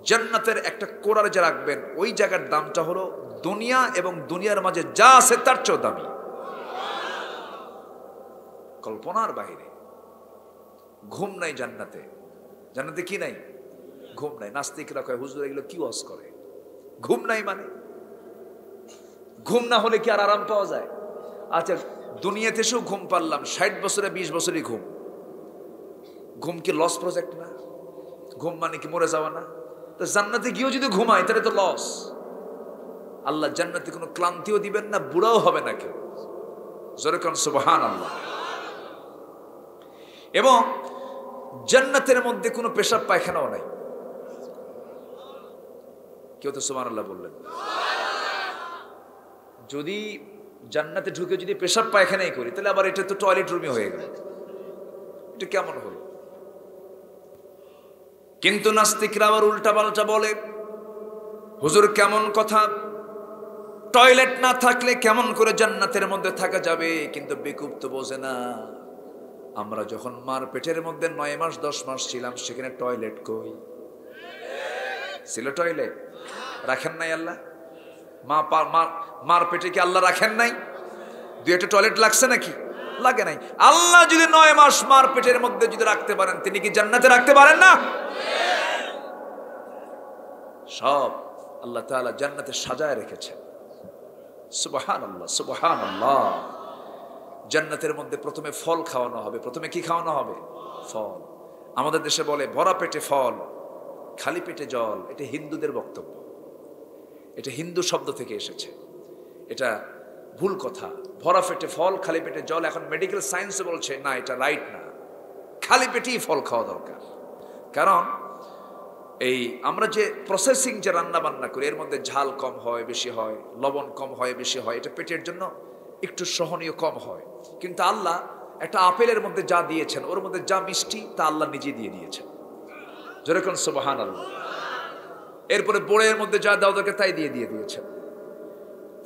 Speaker 1: জান্নাতের একটা কোড়া যে রাখবেন, ওই জায়গার দামটা হলো দুনিয়া এবং দুনিয়ার মাঝে যা আছে তার চেয়েও দামি। কল্পনার বাইরে। ঘুম নাই জান্নাতে। জান্নাতে কি নাই? ঘুম নাই। নাস্তিকরা কয় হুজুর এগুলো কি ওয়াজ করে? ঘুম নাই মানে? ঘুম না হলে কি আর আরাম পাওয়া যায়? আচ্ছা, দুনিয়াতে এসেও ঘুম পারলাম, 60 বছরে 20 বছরই ঘুম। ঘুম কি লস প্রজেক্ট না? ঘুম মানে কি মরে যাওয়া না? তো জান্নাতে গিয়েও যদি ঘুমায় তাহলে তো লস। আল্লাহ জান্নাতে কোনো ক্লান্তিও দিবেন না, বুড়াও হবে না কেউ। জোরে কোন সুবহানাল্লাহ। এবং জান্নাতের মধ্যে কোনো পেশাব পায়খানাও নাই। কেউ তো সুবহানাল্লাহ বললেন? যদি জান্নাতে ঢুকে যদি পেশাব পায়খানাই করি, তাহলে আবার এটা তো টয়লেট রুমই হয়ে গেল। এটা কেমন হলো? কিন্তু নাস্তিকরা আবার উল্টা পাল্টা বলে, হুজুর কেমন কথা, টয়লেট না থাকলে কেমন করে জান্নাতের মধ্যে থাকা যাবে? কিন্তু বেকুব তো বোঝে না, আমরা যখন মার পেটের মধ্যে 9 মাস 10 মাস ছিলাম, সেখানে টয়লেট কই ছিল? টয়লেট রাখেন নাই আল্লাহ? মার পেটে কি আল্লাহ রাখেন নাই? 2-1 টয়লেট লাগছে নাকি? লাগে নাই। আল্লাহ যদি 9 মাস মার পেটের মধ্যে যদি রাখতে পারেন, তিনি কি জান্নাতে রাখতে পারেন না? সব আল্লাহ তাআলা জান্নাতে সাজায় রেখেছেন। সুবহানাল্লাহ, সুবহানাল্লাহ। জান্নাতের মধ্যে প্রথমে ফল খাওয়ানো হবে। প্রথমে কি খাওয়ানো হবে? ফল। আমাদের দেশে বলে ভরা পেটে ফল, খালি পেটে জল। এটা হিন্দুদের বক্তব্য। এটা হিন্দু শব্দ থেকে এসেছে। এটা ভুল কথা। ভরা পেটে ফল, খালি পেটে জল। এখন মেডিকেল সায়েন্সে বলছে না, এটা রাইট না, খালি পেটেই ফল খাওয়া দরকার। কারণ এই আমরা যে প্রসেসিং যে রান্না বান্না করি, এর মধ্যে ঝাল কম হয় বেশি হয়, লবণ কম হয় বেশি হয়, এটা পেটের জন্য একটু সহনীয় কম হয়। কিন্তু আল্লাহ একটা আপেলের মধ্যে যা দিয়েছেন, ওর মধ্যে যা মিষ্টি তা আল্লাহ নিজে দিয়ে দিয়েছেন। যেরকম সুবহানাল্লাহ। এরপরে বোর্ডের মধ্যে যা দেওয়া দরকার তাই দিয়ে দিয়েছেন।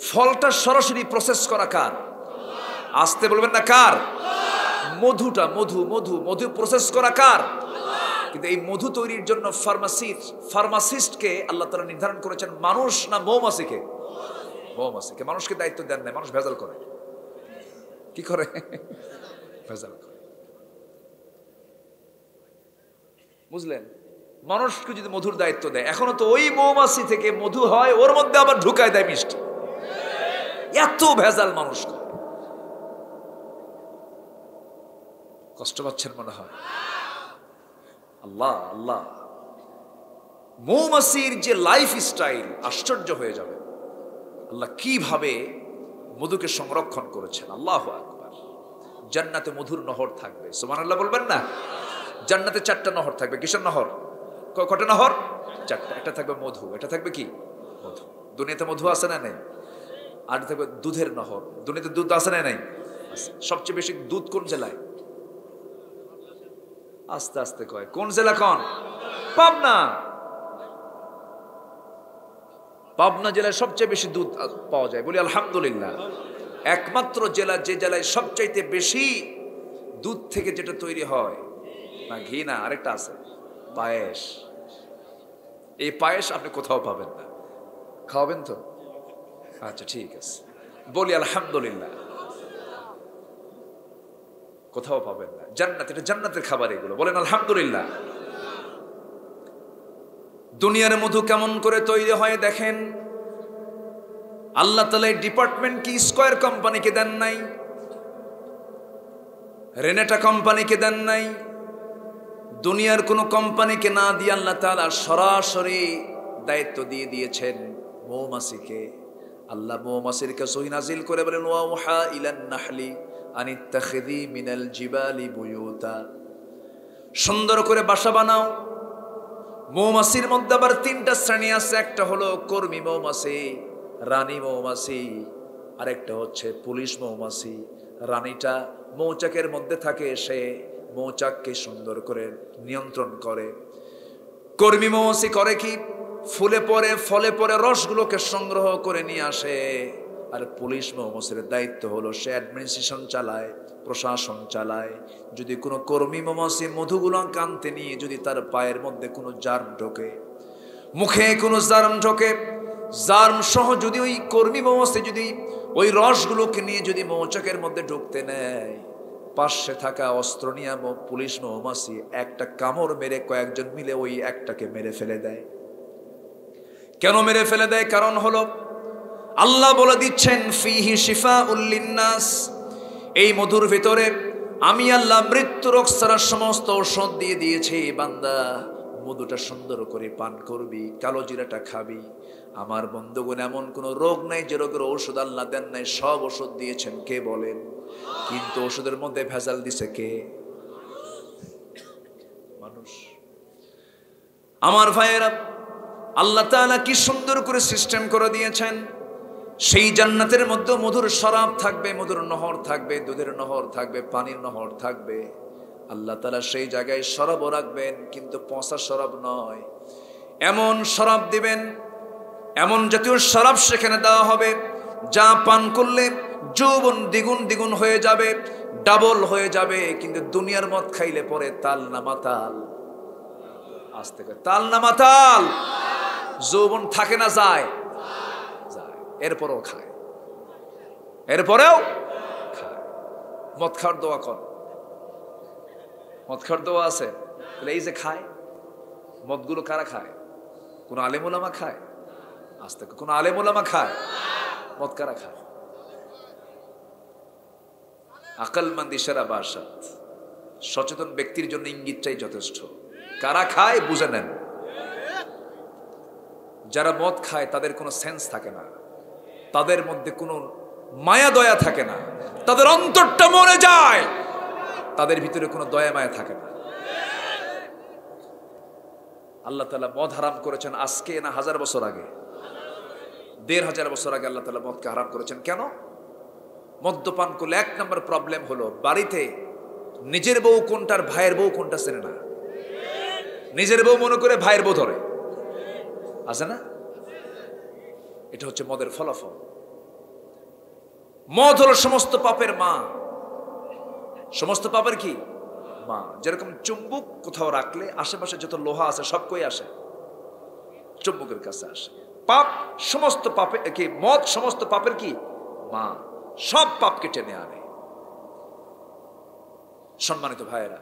Speaker 1: ফলটা সরাসরি প্রসেস করা কার? আসতে বলবেন না কার? মধুটা মধু প্রসেস করা কার? কিন্তু এই মধু তৈরির জন্য ফার্মাসিস্টকে আল্লাহ তাআলা নির্ধারণ করেছেন মানুষ না মৌমাছিকে? মৌমাছিকে। মানুষকে দায়িত্ব দেন না, মানুষ ভেজাল করে। কি করে? ভেজাল করে। বুঝলেন? মানুষকে যদি মধুর দায়িত্ব দেয়, এখনো তো ওই মৌমাছি থেকে মধু হয়, ওর মধ্যে আবার ঢুকায় দেয় মিষ্টি। এত ভেজাল মানুষ। কষ্ট পাচ্ছেন মনে হয়? আল্লাহ আল্লাহ। মৌমাছির যে লাইফ স্টাইল আশ্চর্য হয়ে যাবে। আল্লাহ কিভাবে মধুকে সংরক্ষণ করেছেন। আল্লাহু আকবার। জান্নাতে মধুর নহর থাকবে, সুবহানাল্লাহ বলবেন না? জান্নাতে 4টা নহর থাকবে। কিসের নহর? কয়টা নহর? 4টা। একটা থাকবে মধু, এটা থাকবে কি? মধু। দুনিয়াতে মধু আছে না নেই? আর থাকবে দুধের নহর। দুনিয়াতে দুধ আছে না নেই? সবচেয়ে বেশি দুধ কোন জেলায়? আস্তে আস্তে কয়, কোন জেলা? কোন? পাবনা। পাবনা জেলায় সবচেয়ে বেশি দুধ পাওয়া যায়, বলি আলহামদুলিল্লাহ। একমাত্র জেলা যে জেলায় সবচাইতে বেশি দুধ থেকে যেটা তৈরি হয়, না ঘি না, আরেকটা আছে, পায়েস। এই পায়েস আপনি কোথাও পাবেন না। খাওয়াবেন তো? আচ্ছা ঠিক আছে, বলি আলহামদুলিল্লাহ। কোথাও পাবেন না। জান্নাত, এটা জান্নাতের খাবার এগুলো, বলেন আলহামদুলিল্লাহ। দুনিয়ার মধু কেমন করে তৈরি হয় দেখেন। আল্লাহ তাআলা এই ডিপার্টমেন্ট কি স্কয়ার কোম্পানিকে দেন নাই, রেনেটা কোম্পানিকে দেন নাই, দুনিয়ার কোন কোম্পানিকে না দিয়ে আল্লাহ তাআলা সরাসরি দায়িত্ব দিয়ে দিয়েছেন মৌমাছিকে। আল্লাহ মৌমাছির কাছে ওহী নাজিল করে বলেন, ওয়াউহা ইলান নাহলি আনিত্তাখিযি মিনাল জিবালি বুয়ুতা, সুন্দর করে বাসা বানাও। মৌমাছির মধ্যে আবার 3টা শ্রেণী আছে। একটা হলো কর্মী মৌমাছি, রানী মৌমাছি, আরেকটা হচ্ছে পুলিশ মৌমাছি। রানীটা মৌচাকের মধ্যে থাকে, সে মৌচাককে সুন্দর করে নিয়ন্ত্রণ করে। কর্মী মৌমাছি করে কি? ফলে পরে রসগুলোকে সংগ্রহ করে নিয়ে আসে। আর পুলিশ মৌমাছির দায়িত্ব হলো সে অ্যাডমিনিস্ট্রেশন চালায়, প্রশাসন চালায়। যদি কোনো কর্মী মৌমাছি মধুগুলো কানতে নিয়ে যদি তার পায়ের মধ্যে কোনো জার্ম ঢোকে, মুখে কোনো জার্ম ঢোকে, জার্ম সহ যদি ওই কর্মী মৌমাছি যদি ওই রসগুলোকে নিয়ে যদি মৌচাকের মধ্যে ঢুকতে নেয়, পাশে থাকা অস্ত্র নিয়ে পুলিশ মৌমাছি একটা কামড় মেরে কয়েকজন মিলে ওই একটাকে মেরে ফেলে দেয়। কেন মেরে ফেলে দেয়? কারণ হলো আল্লাহ বলে দিচ্ছেন, ফিহি শিফাউল লিন্নাস, এই মধুর ভিতরে আমি আল্লাহ মৃত্যু রোগ ছাড়া সমস্ত ঔষধ দিয়ে দিয়েছি। বান্দা মধুটা সুন্দর করে পান করবি, কালো জিরাটা খাবি। আমার বন্ধুগণ, এমন কোন রোগ নাই যে রোগের ঔষধ আল্লাহ দেন নাই। সব ওষুধ দিয়েছেন কে বলেন? কিন্তু ওষুধের মধ্যে ভেজাল দিছে কে? মানুষ। আমার ভাইয়েরা, আল্লাহ তাআলা কি সুন্দর করে সিস্টেম করে দিয়েছেন। সেই জান্নাতের মধ্যে মধুর শরাব থাকবে, মধুর নহর থাকবে, দুধের নহর থাকবে, পানির নহর থাকবে। আল্লাহ তাআলা সেই জায়গায় শরাবও রাখবেন, কিন্তু পচা শরাব নয়, এমন শরাব দিবেন, এমন জাতীয় শরাব সেখানে দেওয়া হবে যা পান করলে যৌবন দ্বিগুণ হয়ে যাবে, ডাবল হয়ে যাবে। কিন্তু দুনিয়ার মদ খাইলে পরে তাল না মাতাল, আস্তে করে তাল না মাতাল, যৌবন থাকে না, যায়, এরপরেও খায়, এরপরেও খায়। মদ খাওয়ার দোয়া কর, মদ খাওয়ার দোয়া আছে। তাহলে এই যে খায়, মদগুলো কারা খায়? কোন আলেম ওলামা খায়? আস্তে, কোন আলেম ওলামা খায়? মদ কারা খায়? আকলমন্দ ইশারা বাসাত, সচেতন ব্যক্তির জন্য ইঙ্গিতটাই যথেষ্ট। কারা খায় বুঝে নেন। যারা মদ খায় তাদের কোনো সেন্স থাকে না, তাদের মধ্যে কোনো মায়া দয়া থাকে না, তাদের অন্তরটা মরে যায়, তাদের ভিতরে কোনো দয়া মায়া থাকে না। আল্লাহ তাআলা মদ হারাম করেছেন আজকে না 1000 বছর আগে? 1500 বছর আগে আল্লাহ তাআলা মদকে হারাম করেছেন। কেন? মদ্যপান করলে 1 নম্বর প্রবলেম হলো, বাড়িতে নিজের বউ কোনটার ভাইয়ের বউ কোনটা চেনে না। নিজের বউ মনে করে ভাইয়ের বউ ধরে। আছে না? এটা হচ্ছে মদের ফলাফল। মদ হলো সমস্ত পাপের মা। সমস্ত পাপের কি মা? যেরকম চুম্বক কোথাও রাখলে আশেপাশে যত লোহা আছে সব কই আসে? চুম্বকের কাছে আসে। পাপ সমস্ত পাপে কি, মদ সমস্ত পাপের কি মা, সব পাপকে টেনে আনে। সম্মানিত ভাইয়েরা,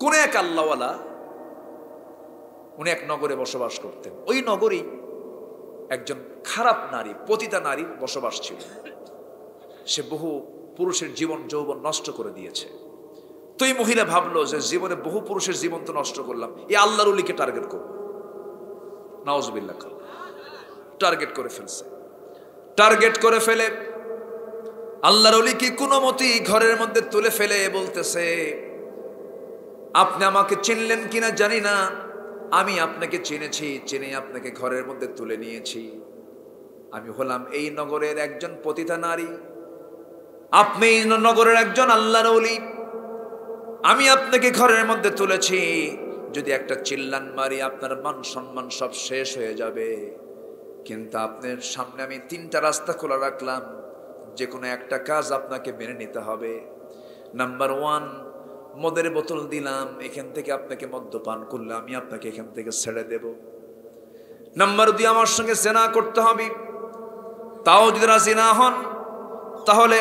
Speaker 1: কোন এক আল্লাহওয়ালা উনি এক নগরে বসবাস করতেন। ওই নগরেই একজন খারাপ নারী, পতিতা নারীর বসবাস ছিল। সে বহু পুরুষের জীবন যৌবন নষ্ট করে দিয়েছে। তো এই মহিলা ভাবলো যে জীবনে বহু পুরুষের জীবন তো নষ্ট করলাম, এই আল্লাহর ওলিকে টার্গেট করবো। নাউজুবিল্লাহ, টার্গেট করে ফেলছে। টার্গেট করে ফেলে আল্লাহর ওলিকে কোনো মতেই ঘরের মধ্যে তুলে ফেলে বলতেছে, আপনি আমাকে চিনলেন কিনা জানি না, আমি আপনাকে চিনেছি, চিনে আপনাকে ঘরের মধ্যে তুলে নিয়েছি। আমি হলাম এই নগরের একজন পতিতা নারী, আপনি এই নগরের একজন আল্লাহর ওলি। আমি আপনাকে ঘরের মধ্যে তুলেছি, যদি একটা চিল্লান মারি আপনার মান সম্মান সব শেষ হয়ে যাবে। কিন্তু আপনার সামনে আমি তিনটা রাস্তা খোলা রাখলাম, যে কোনো একটা কাজ আপনাকে মেনে নিতে হবে। নাম্বার 1, মদের বোতল দিলাম, এখান থেকে আপনাকে মদ্যপান করলে আমি আপনাকে এখান থেকে ছেড়ে দেব। নাম্বার 2, আমার সঙ্গে জিনা করতে হবে, তাও যদি রাজি না হন তাহলে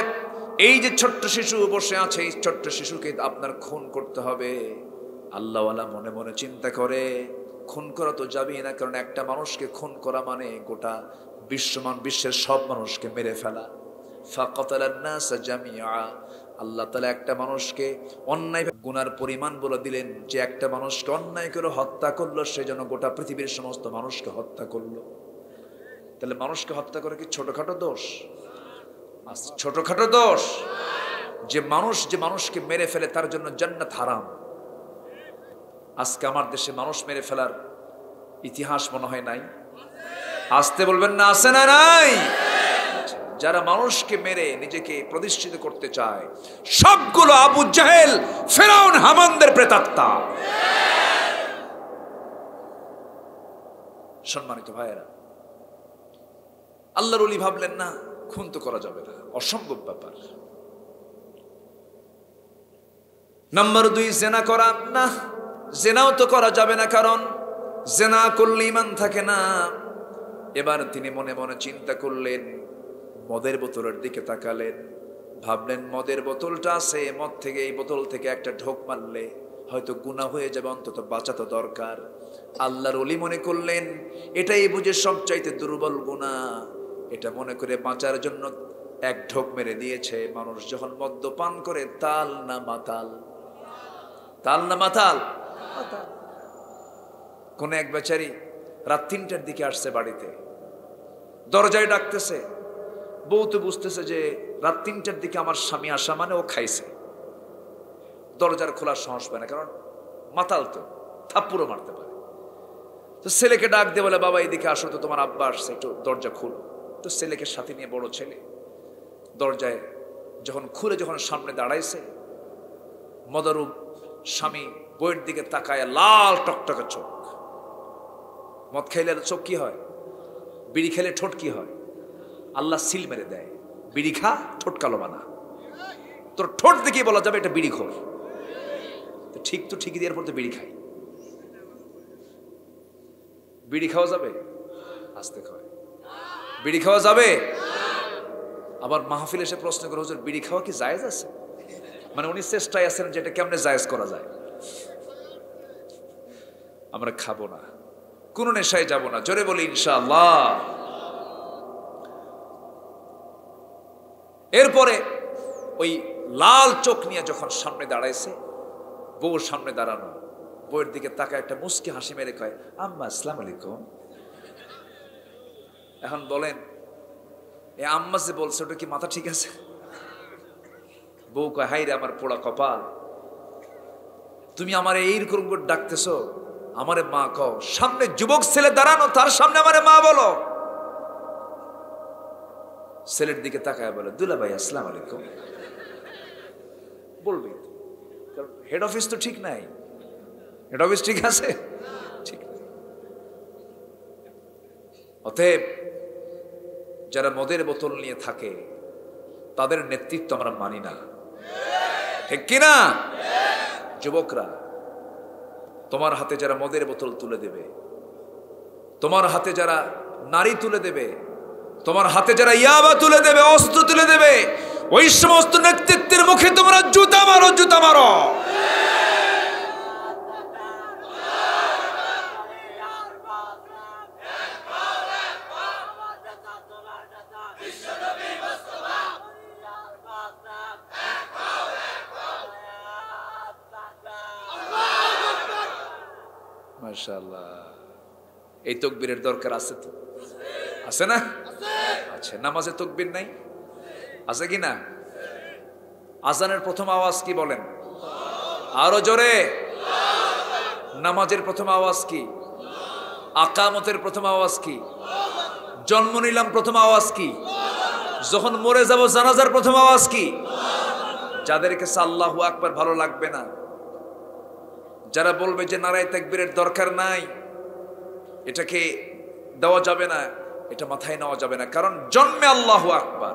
Speaker 1: এই যে ছোট্ট শিশু বসে আছে, এই ছোট্ট শিশুকে আপনার খুন করতে হবে। আল্লাহওয়ালা মনে মনে চিন্তা করে, খুন করা তো যাবেই না, কারণ একটা মানুষকে খুন করা মানে গোটা বিশ্বের সব মানুষকে মেরে ফেলা। ফাকাতালান নাস জামিআ, আল্লাহ তাআলা একটা মানুষকে অন্যায় গুনার পরিমাণ বলে দিলেন, যে একটা মানুষকে অন্যায় করে হত্যা করলো সে যেন গোটা পৃথিবীর সমস্ত মানুষকে হত্যা করলো। তাহলে মানুষকে হত্যা করে কি ছোটখাটো দোষ? ছোটখাটো দোষ? যে মানুষকে মেরে ফেলে তার জন্য জান্নাত হারাম। আজকে আমার দেশে মানুষ মেরে ফেলার ইতিহাস মনে হয় নাই। আসতে বলবেন না, আছে না নাই? যারা মানুষকে মেরে নিজেকে প্রতিষ্ঠিত করতে চায় সবগুলো আবু জাহেল, ফেরাউন, হামানদের প্রেতাত্মা। সম্মানিত ভাইয়েরা, আল্লাহর ওলি ভাবলেন না খুন তো করা যাবে না, অসম্ভব ব্যাপার। নাম্বার 2, জেনা করা না, জেনাও তো করা যাবে না, কারণ জেনা করলে ঈমান থাকে না। এবার তিনি মনে মনে চিন্তা করলেন, মদের বোতলের দিকে তাকালেন, ভাবলেন মদের বোতলটা আছে, মদ থেকে এই বোতল থেকে একটা ঢোক মারলে হয়তো গুনাহ হয়ে যাবে, অন্তত বাঁচাতো দরকার। আল্লাহর ওলি মনে করলেন এটাই বুঝে সবচাইতে দুর্বল গুনাহ, এটা মনে করে বাঁচার জন্য এক ঢোক মেরে দিয়েছে। মানুষ যখন মদ্যপান করে তাল না মাতাল, তাল না মাতাল। কোন এক বেচারি রাত 3টার দিকে আসছে বাড়িতে, দরজায় ডাকতেছে। বউ তো বুঝতেছে যে রাত 3টার দিকে আমার স্বামী আসা মানে ও খাইছে। দরজার খোলার সাহস পায় না, কারণ মাতাল তো, থাপ্পড়ও মারতে পারে। তো ছেলেকে ডাক দিয়ে বলে, বাবা এদিকে আসো তো, তোমার আব্বা আসছে, একটু দরজা খুলো। তো ছেলেকে সাথে নিয়ে, বড় ছেলে, দরজায় যখন খুলে যখন সামনে দাঁড়াইছে, মদারূপ স্বামী বইয়ের দিকে তাকায়, লাল টকটকে চোখ। মদ খাইলে চোখ কি হয়? বিড়ি খেলে ঠোঁট কি হয়? আল্লাহ সিল মেরে দেয়, বিড়ি খা, ঠোঁট কালো বানা। তোর ঠোঁট দেখে বলা যাবে এটা বিড়ি খোর। তো ঠিক তো ঠিকই দেওয়ার পর তো বিড়ি খাই। বিড়ি খাওয়া যাবে? আস্তে খাওয়া বিড়ি খাওয়া যাবে? আবার মাহফিল এসে প্রশ্ন করে, হুজুর বিড়ি খাওয়া কি জায়েজ আছে? মানে উনি চেষ্টায় আছেন যে এটা কেমনে জায়েজ করা যায়। আমরা খাবো না, কোন নেশায় যাব না, জোরে বলি ইনশাআল্লাহ। এরপরে ওই লাল চোখ নিয়ে যখন সামনে দাঁড়াইছে, বউর সামনে দাঁড়ানো, বউয়ের দিকে তাকায় একটা মুস্কি হাসি মেরে কয়, আম্মা আসসালামু আলাইকুম। এখন বলেন, এ আম্মা যে বলছে ওটা কি মাথা ঠিক আছে? বউ কয়, হাই রে আমার পোড়া কপাল, তুমি আমারে এইরকম করে ডাকতেছো, আমারে মা কও। সামনে যুবক ছেলে দাঁড়ানো, তার সামনে আমারে মা বলো। ছেলের দিকে তাকায় বলে, দুলা ভাই আসসালামু আলাইকুম। বলবি, কারণ হেড অফিস তো ঠিক নাই। হেড অফিস ঠিক আছে? ঠিক নাই। অতএব যারা মদের বোতল নিয়ে থাকে তাদের নেতৃত্ব আমরা মানি না, ঠিক কিনা? যুবকরা, তোমার হাতে যারা মদের বোতল তুলে দেবে, তোমার হাতে যারা নারী তুলে দেবে, তোমার হাতে যারা ইয়াবা তুলে দেবে, অস্ত্র তুলে দেবে, ওই সমস্ত নেতৃত্বের মুখে তোমরা জুতা মারো, জুতা মারো। মাশাআল্লাহ, এই তাকবীরের দরকার আছে তো? আছে না? আচ্ছা, নামাজে তাকবীর নাই? আছে কি না? আজানের প্রথম আওয়াজ কি বলেন? আরো জোরে। নামাজের প্রথম আওয়াজ কি? আকামতের প্রথম আওয়াজ কি? জন্ম নিলাম প্রথম আওয়াজ কি? যখন মরে যাব জানাজার প্রথম আওয়াজ কি? যাদের কাছে আল্লাহু আকবার ভালো লাগবে না, যারা বলবে যে নারায়ে তাকবীরের দরকার নাই, এটাকে দেওয়া যাবে না, এটা মাথায় নেওয়া যাবে না, কারণ জন্মে আল্লাহু আকবার,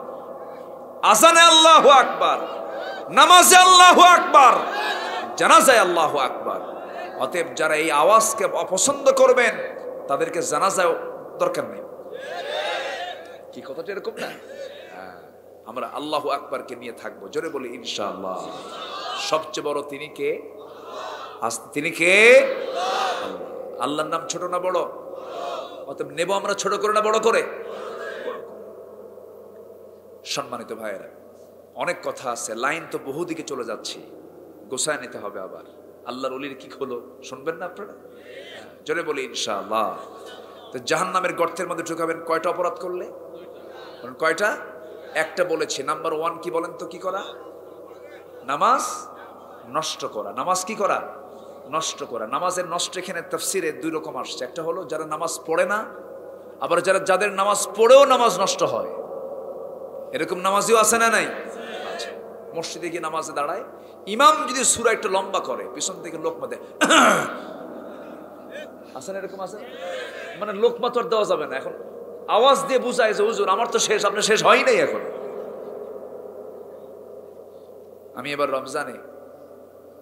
Speaker 1: আজানে আল্লাহু আকবার, নামাজে আল্লাহু আকবার, জানাজায় আল্লাহু আকবার। অতএব যারা এই আওয়াজকে অপছন্দ করবেন তাদেরকে জানাজায় দরকার নেই। কি কথাটা এরকম না? আমরা আল্লাহু আকবারকে নিয়ে থাকবো, জোরে বলি ইনশাআল্লাহ। সবচেয়ে বড় তিনি কে? তিনি কে? আল্লাহর নাম ছোট না বড়? অতএব নেব আমরা ছোট করে না বড় করে? সম্মানিত ভাইয়েরা, অনেক কথা আছে, লাইন তো বহু দিকে চলে যাচ্ছে, গোছায় নিতে হবে আবার। আল্লাহর ওলির কি হলো শুনবেন না আপনারা? জোরে বলি ইনশাআল্লাহ। তো জাহান্নামের গর্তের মধ্যে ঢুকাবেন কয়টা অপরাধ করলে? কয়টা? একটা বলেছি। নাম্বার 1 কি বলেন তো? কি করা? নামাজ নষ্ট করা। নামাজ কি করা? নষ্ট করা। নামাজের নষ্ট এখানে তাফসিরে 2 রকম আসছে। একটা হলো যারা নামাজ পড়ে না, আবার যাদের নামাজ পড়েও নামাজ নষ্ট হয়, এরকম নামাজিও আছে না নাই? আচ্ছা, মসজিদে গিয়ে নামাজে দাঁড়ায়, ইমাম যদি সূরা একটু লম্বা করে, পিছন থেকে লোকমা দেয়, আছে না এরকম? আছে মানে লোকমা তো আর দেওয়া যাবে না, এখন আওয়াজ দিয়ে বুঝায় যে হুজুর আমার তো শেষ, আপনার শেষ হয় নাই এখন। আমি এবার রমজানে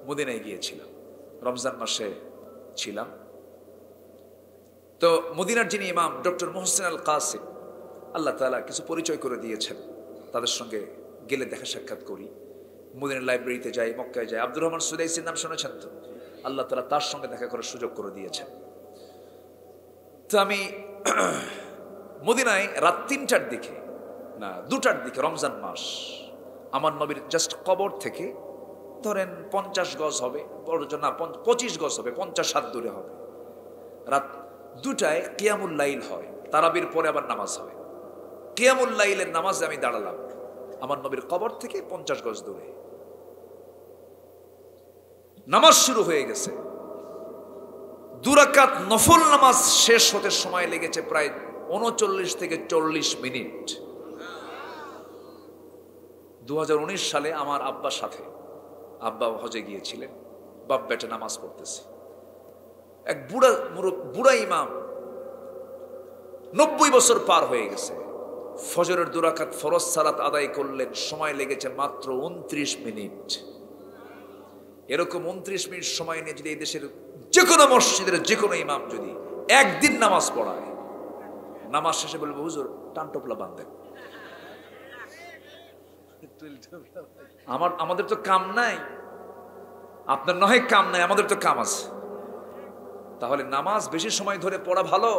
Speaker 1: মদিনায় গিয়েছিলাম, রমজান মাসে ছিলাম। তো মদিনার যিনি ইমাম ডক্টর মোহসেন আল কাসিম, আল্লাহ তাআলা কিছু পরিচয় করে দিয়েছেন, তাদের সঙ্গে গেলে দেখা সাক্ষাৎ করি। মদিনার লাইব্রেরিতে যাই, মক্কায় যাই। আব্দুর রহমান সুদাইসির নাম শুনেছেন তো? আল্লাহ তাআলা তার সঙ্গে দেখা করার সুযোগ করে দিয়েছেন। তো আমি মদিনায় রাত 3টার দিকে না 2টার দিকে, রমজান মাস, আমার নবীর জাস্ট কবর থেকে ধরেন 50 গজ হবে, না 25 গজ হবে, 50 হাত দূরে হবে। রাত 2টায় কিয়ামুল লাইল হয়, তারাবির পরে আবার নামাজ হয়। কিয়ামুল লাইলের নামাজে আমি দাঁড়ালাম আমার নবীর কবর থেকে 50 গজ দূরে। নামাজ শুরু হয়ে গেছে, 2 রাকাত নফল নামাজ শেষ হতে সময় লেগেছে প্রায় 39 থেকে 40 মিনিট। 2019 সালে আমার আব্বার সাথে, আব্বা হজে গিয়েছিলেন, বাপ বেটা নামাজ পড়তেছে। এক বুড়া ইমাম, 90 বছর পার হয়ে গেছে, ফজরের 2 রাকাত ফরজ সালাত আদায় করলেন, সময় লেগেছে মাত্র 29 মিনিট। এরকম 29 মিনিট সময় নিয়ে যদি এই দেশের যে কোনো মসজিদের যে কোনো ইমাম যদি একদিন নামাজ পড়ায়, নামাজ শেষে বলবো হুজুর টানটোপলা বাঁধেন। আমাদের তো কাম নাই, আপনার নয় কাম নাই, আমাদের তো কাম আছে। তাহলে নামাজ বেশি সময় ধরে পড়া ভালো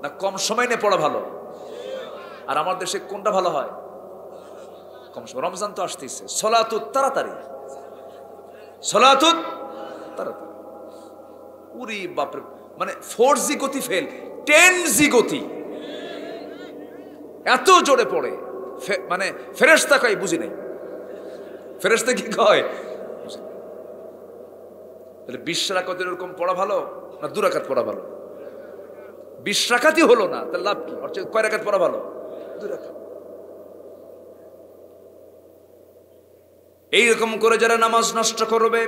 Speaker 1: না কম সময় নিয়ে পড়া ভালো? আর আমার দেশে কোনটা ভালো হয়? কম সময়। রমজান তো আসতেছে, সলাতুত তাড়াতাড়ি, সলাতুত তাড়াতাড়ি। উরি বাপরে, মানে 4G গতি ফেল, 10G গতি, এত জোরে পড়ে। মানে ফেরেশতা কয় বুঝি নাই, ফেরেশতা কি কয়? তাহলে 20 রাকাতের এরকম পড়া ভালো না 2 রাকাত পড়া ভালো? 20 রাকাতই হলো না, তাহলে লাভ কি? অর্থাৎ কয় রাকাত পড়া ভালো? 2 রাকাত। এইরকম করে যারা নামাজ নষ্ট করবে,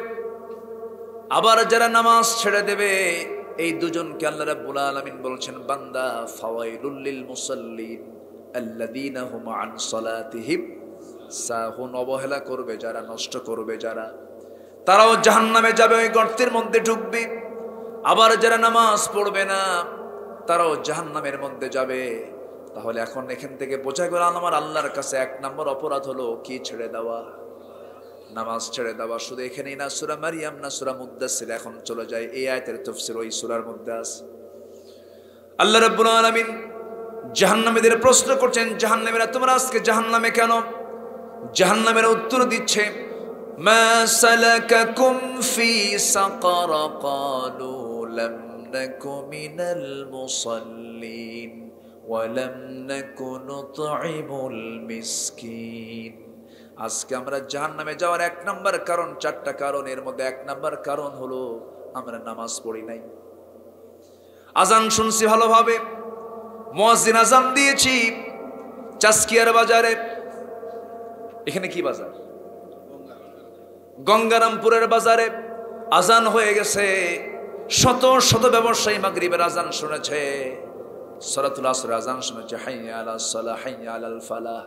Speaker 1: আবার যারা নামাজ ছেড়ে দেবে, এই দুজনকে আল্লাহ রাব্বুল আলামিন বলছেন বান্দা ফাওয়াইলুল লিল মুসাল্লিন আল্লাযীনা হুম আন সালাতিহিম সাহুন। অবহেলা করবে যারা, নষ্ট করবে যারা, তারাও জাহান্নামে যাবে, ওই গর্তের মধ্যে ঢুকবে। আবার যারা নামাজ পড়বে না তারাও জাহান্নামের মধ্যে যাবে। তাহলে এখন এখান থেকে বোঝা গেল আমার আল্লাহর কাছে 1 নম্বর অপরাধ হলো কি? ছেড়ে দেওয়া, নামাজ ছেড়ে দেওয়া। শুধু এখানেই না, সূরা মারিয়াম না সূরা মুদ্দাসসির, এখন চলে যায় এই আয়াতের তাফসীর ওই সূরার মধ্যে আছে। আল্লাহ রাব্বুল আলামিন জাহান্নামীদের প্রশ্ন করছেন, জাহান্নামীরা তোমরা আজকে জাহান্নামে কেন? জাহান্নামের উত্তর দিচ্ছে মা সালাকাকুম ফি সাকার ক্বালু লাম নাকু মিনাল মুসাল্লিন ওয়া লাম নাকু নুতঈমুল মিসকিন। আজকে আমরা জাহান্নামে যাওয়ার 1 নম্বর কারণ, 4টা কারণ, এর মধ্যে 1 নম্বর কারণ হলো আমরা নামাজ পড়ি নাই। আজান শুনছি ভালোভাবে, মুয়াজ্জিন আজান দিয়েছি চাসকিয়ার বাজারে। এখানে কি বাজার? গঙ্গারামপুরের বাজারে আজান হয়ে গেছে। শত শত ব্যবসায়ী মাগরিবের আজান শুনেছে, সালাতুল আসরের আজান শুনেছে, হাইয়া আলাস সালাহ হাইয়া আলাল ফালাহ।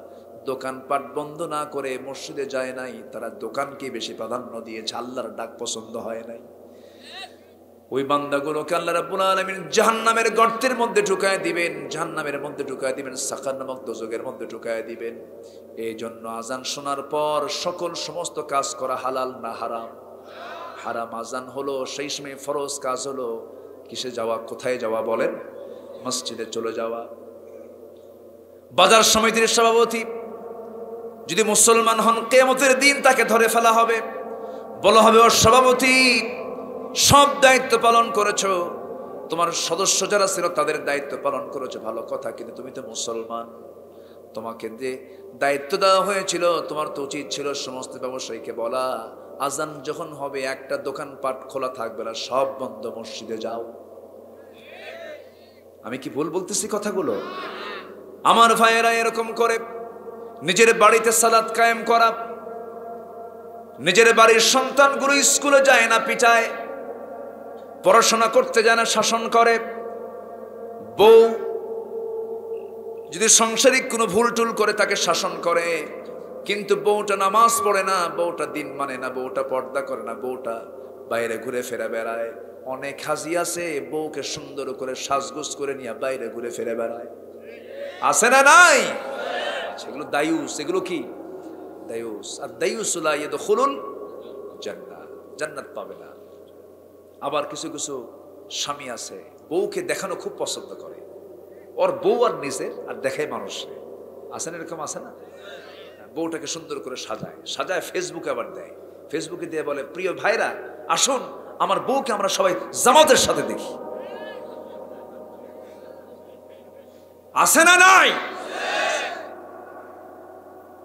Speaker 1: দোকানপাট বন্ধ না করে মসজিদে যায় নাই, তারা দোকানকে বেশি প্রাধান্য দিয়েছে, আল্লাহর ডাক পছন্দ হয় নাই। ওই বান্দাগুলোকে আল্লাহ রাব্বুল আলামিন জাহান্নামের গর্তের মধ্যে ঢুকায় দিবেন, জাহান্নামের মধ্যে ঢুকায় দিবেন, সাকার নামক দোজখের মধ্যে ঢুকায় দিবেন। এই জন্য আজান শোনার পর সমস্ত কাজ করা হালাল না হারাম? হারাম। আজান হলো সেই সময় ফরজ কাজ হলো কিসে যাওয়া, কোথায় যাওয়া বলেন? মসজিদে চলে যাওয়া। বাজার সমিতির সভাপতি যদি মুসলমান হন, কিয়ামতের দিন তাকে ধরে ফেলা হবে, বলা হবে ও সভাপতি সব দায়িত্ব পালন করেছো, তোমার সদস্য যারা ছিল তাদের দায়িত্ব পালন করেছো, ভালো কথা, কিন্তু তুমি তো মুসলমান, তোমাকে যে দায়িত্ব দেওয়া হয়েছিল তোমার তো উচিত ছিল সমস্ত ব্যবসায়ীকে বলা আজান যখন হবে একটা দোকানপাট খোলা থাকবে না, সব বন্ধ, মসজিদে যাও। আমি কি ভুল বলতেছি কথাগুলো? আমার ভাইয়েরা এরকম করে নিজের বাড়িতে সালাত কায়েম করা, নিজের বাড়ির সন্তানগুলো স্কুলে যায় না পিটায়, পড়াশোনা করতে যায় না শাসন করে, বউ যদি সাংসারিক কোনো ভুল টুল করে তাকে শাসন করে, কিন্তু বউটা নামাজ পড়ে না, বউটা দিন মানে না, বউটা পর্দা করে না, বউটা বাইরে ঘুরে ফেরা বেড়ায়। অনেক হাজি আছে বউকে সুন্দর করে সাজগোজ করে নিয়ে বাইরে ঘুরে ফিরে বেড়ায়, আছে না নাই? সেগুলো দায়ুস। এগুলো কি দায়ুস? আর দায়ুস লা ইয়াদখুলুল জান্নাহ, জান্নাত পাবে না। আবার কিছু কিছু স্বামী আছে বউকে দেখানো খুব পছন্দ করে, ওর বউ আর নিজের আর দেখায় মানুষে, আছে না? এরকম আছে না? বউটাকে সুন্দর করে সাজায়, সাজায় ফেসবুকে আবার দেয়, ফেসবুকে দিয়ে বলে প্রিয় ভাইরা আসুন আমার বউকে আমরা সবাই জামাতের সাথে দেখি, আছে না নাই?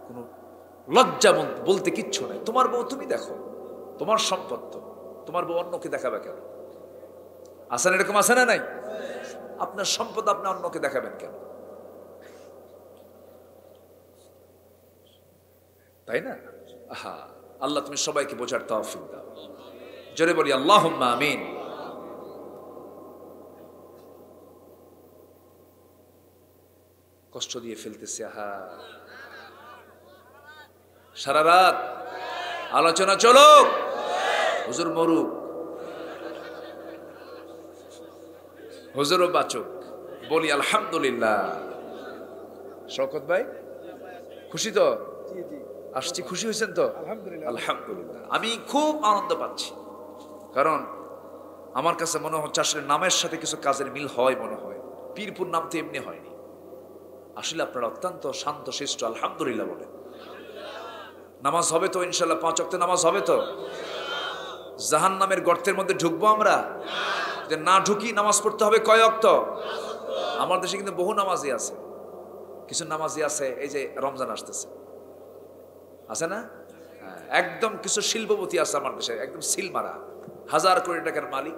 Speaker 1: কোনো লজ্জা বলতে কিচ্ছু নাই। তোমার বউ তুমি দেখো, তোমার সম্পদ, তোমার বউ অন্যকে দেখাবে কেন? আছে না এরকম? আছে না নাই? আপনার সম্পদ আপনি অন্যকে দেখাবেন কেন? তাই না? আহা, আল্লাহ তুমি সবাইকে বোঝার তৌফিক দাও। জোরে বলি আল্লাহুম্মা আমিন। কষ্ট দিয়ে ফেলতেছে, আহা, সারা রাত আলোচনা চলুক, হুজুর মরুক, হুজুরও বাঁচুক, বলি আলহামদুলিল্লাহ। শওকত ভাই খুশি তো? আসছি, খুশি হয়েছেন তো? আলহামদুলিল্লাহ। আমি খুব আনন্দ পাচ্ছি, কারণ আমার কাছে মনে হচ্ছে আসলে নামের সাথে কিছু কাজের মিল হয় মনে হয়। পীরপুর নাম তো এমনি হয়নি, আসলে আপনারা অত্যন্ত শান্ত শিষ্ট, আলহামদুলিল্লাহ বলে। নামাজ হবে তো ইনশাল্লাহ, 5 ওয়াক্ত নামাজ হবে তো? জাহান্নামের গর্তের মধ্যে ঢুকবো আমরা? যে না ঢুকি নামাজ পড়তে হবে কয় ওয়াক্ত? আমার দেশে কিন্তু বহু নামাজি আছে, কিছু নামাজি আছে, এই যে রমজান আসতেছে, আছে না? একদম কিছু শিল্পপতি আছে আমার দেশে, একদম সিল মারা, 1000 কোটি টাকার মালিক,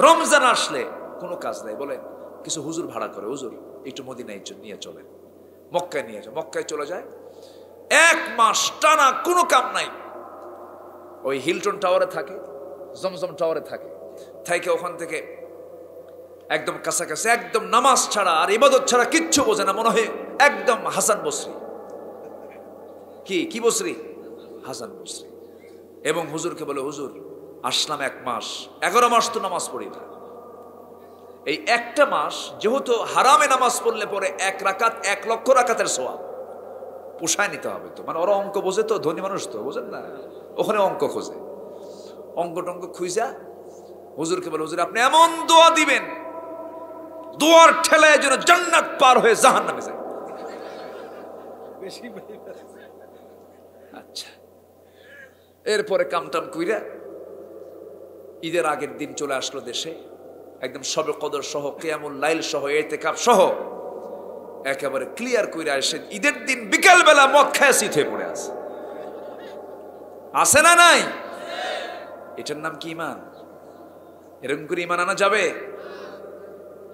Speaker 1: রমজান আসলে কোনো কাজ নাই, বলে কিছু হুজুর ভাড়া করে, হুজুর একটু মদিনায় নিয়ে চলে, মক্কায় নিয়ে যায়, মক্কায় চলে যায়, 1 মাস টানা কোনো কাম নাই, ওই হিলটন টাওয়ারে থাকে, জমজম টাওয়ারে থাকে, ওখান থেকে একদম কাছাকাছি, একদম নামাজ ছাড়া আর ইবাদত ছাড়া কিচ্ছু বোঝে না, মনে হয় একদম হাসান বসরি। কি বসরি? হাসান বসরি। এবং হুজুরকে বলে, হুজুর আসলাম 1 মাস, 11 মাস তো নামাজ পড়ি না। এই একটা মাস যেহেতু হারামে নামাজ পড়লে পরে 1 রাকাত 1 লক্ষ রাকাতের সওয়াব পোষায় নিতে হবে। তো মানে ওরা অঙ্ক বোঝে, তো ধনী মানুষ তো বোঝেন না, ওখানে অঙ্ক খোঁজে, অঙ্ক টঙ্ক খুঁজা হুজুরকে বলে, হুজুর আপনি এমন দোয়া দিবেন, দোয়ার ঠেলায় যেন জান্নাত পার হয়ে জাহান্নামে যায়। আচ্ছা, এরপরে কামটাম কইরা ঈদের আগের দিন চলে আসলো দেশে, একদম শবে কদর সহ, কিয়ামুল লাইল সহ, ইতিকাফ সহ একেবারে ক্লিয়ার কইরা আসে। ঈদের দিন বিকাল বেলা মদ খায় শীত হয়ে পড়ে আছে না নাই? এটার নাম কি ঈমান? এরকম করে ঈমান আনা যাবে?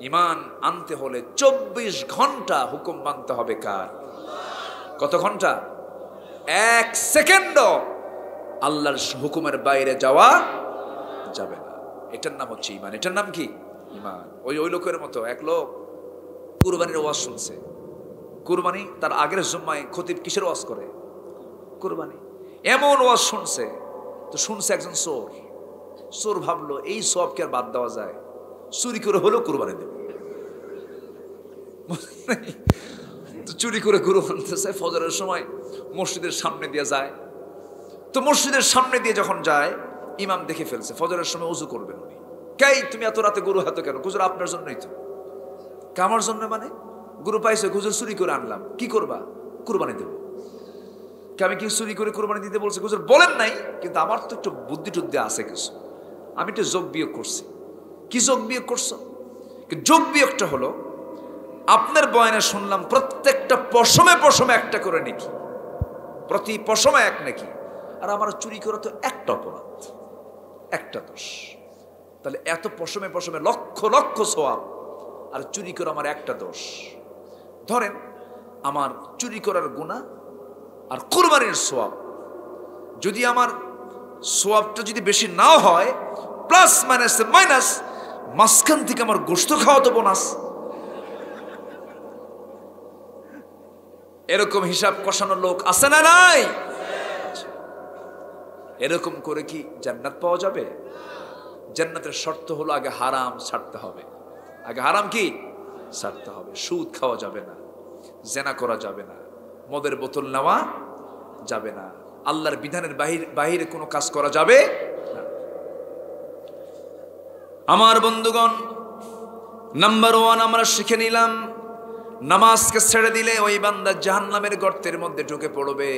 Speaker 1: ঈমান আনতে হলে 24 ঘন্টা হুকুম মানতে হবে। কার? কত ঘন্টা? 1 সেকেন্ডও আল্লাহর হুকুমের বাইরে যাওয়া যাবে না। এটার নাম হচ্ছে ঈমান। এটার নাম কি? ঈমান। ওই লোকের মতো এক লোক কুরবানির ওয়াজ শুনছে। কুরবানি তার আগের জুম্মায় খতিব কিসের ওয়াজ করে? কুরবানি। এমন ওয়াজ শুনছে, তো শুনছে একজন চোর ভাবলো এই সবকে আর বাদ দেওয়া যায়, চুরি করে হলেও কুরবানি দেবে। তো চুরি করে গরু আনতেছে, ফজরের সময় মসজিদের সামনে দিয়ে যায়। তো মসজিদের সামনে দিয়ে যখন যায়, ইমাম দেখে ফেলছে, ফজরের সময় ওযু করবেন উনি। কাই তুমি এত রাতে গরু হাতে কেন? হুজুর আপনার জন্যই তো। কামার জন্য মানে? গরু পাইছে, হুজুর চুরি করে আনলাম, কি করবা? কুরবানি দেব। আমি কি চুরি করে কুরবানি দিতে বলছে? হুজুর বলেন নাই, কিন্তু আমার তো একটু বুদ্ধি টুদ্ধি আছে কিছু, আমি একটু যোগ বিয়োগ করছি। কি যোগ বিয়োগ করছো? যোগ বিয়োগটা হলো, আপনার বয়ানে শুনলাম প্রত্যেকটা পশমে পশমে একটা করে নেকি, প্রতি পশমে 1 নেকি, আর আমার চুরি করা তো একটা অপরাধ, একটা দোষ। তাহলে এত পশমে পশমে লক্ষ লক্ষ সওয়াব, আর চুরি করা আমার একটা দোষ। ধরেন আমার চুরি করার গুনাহ আর কুরবানির সওয়াব, যদি আমার সওয়াবটা যদি বেশি নাও হয়, প্লাস মাইনাস মাঝখান থেকে আমার গোশত খাওয়া তো বোনাস। এরকম হিসাব কষানো লোক আছে না নাই? এরকম করে কি জান্নাত পাওয়া যাবে? জান্নাতের শর্ত হলো আগে হারাম ছাড়তে হবে। আগে হারাম কি ছাড়তে হবে। সুদ খাওয়া যাবে না, জেনা করা যাবে না, মদের বোতল নেওয়া যাবে না, আল্লাহর বিধানের বাহিরে কোনো কাজ করা যাবে না। আমার বন্ধুগণ, নাম্বার 1 আমরা শিখে নিলাম, নামাজকে ছেড়ে দিলে ওই বান্দা জাহান্নামের গর্তের মধ্যে ঢুকে পড়বে।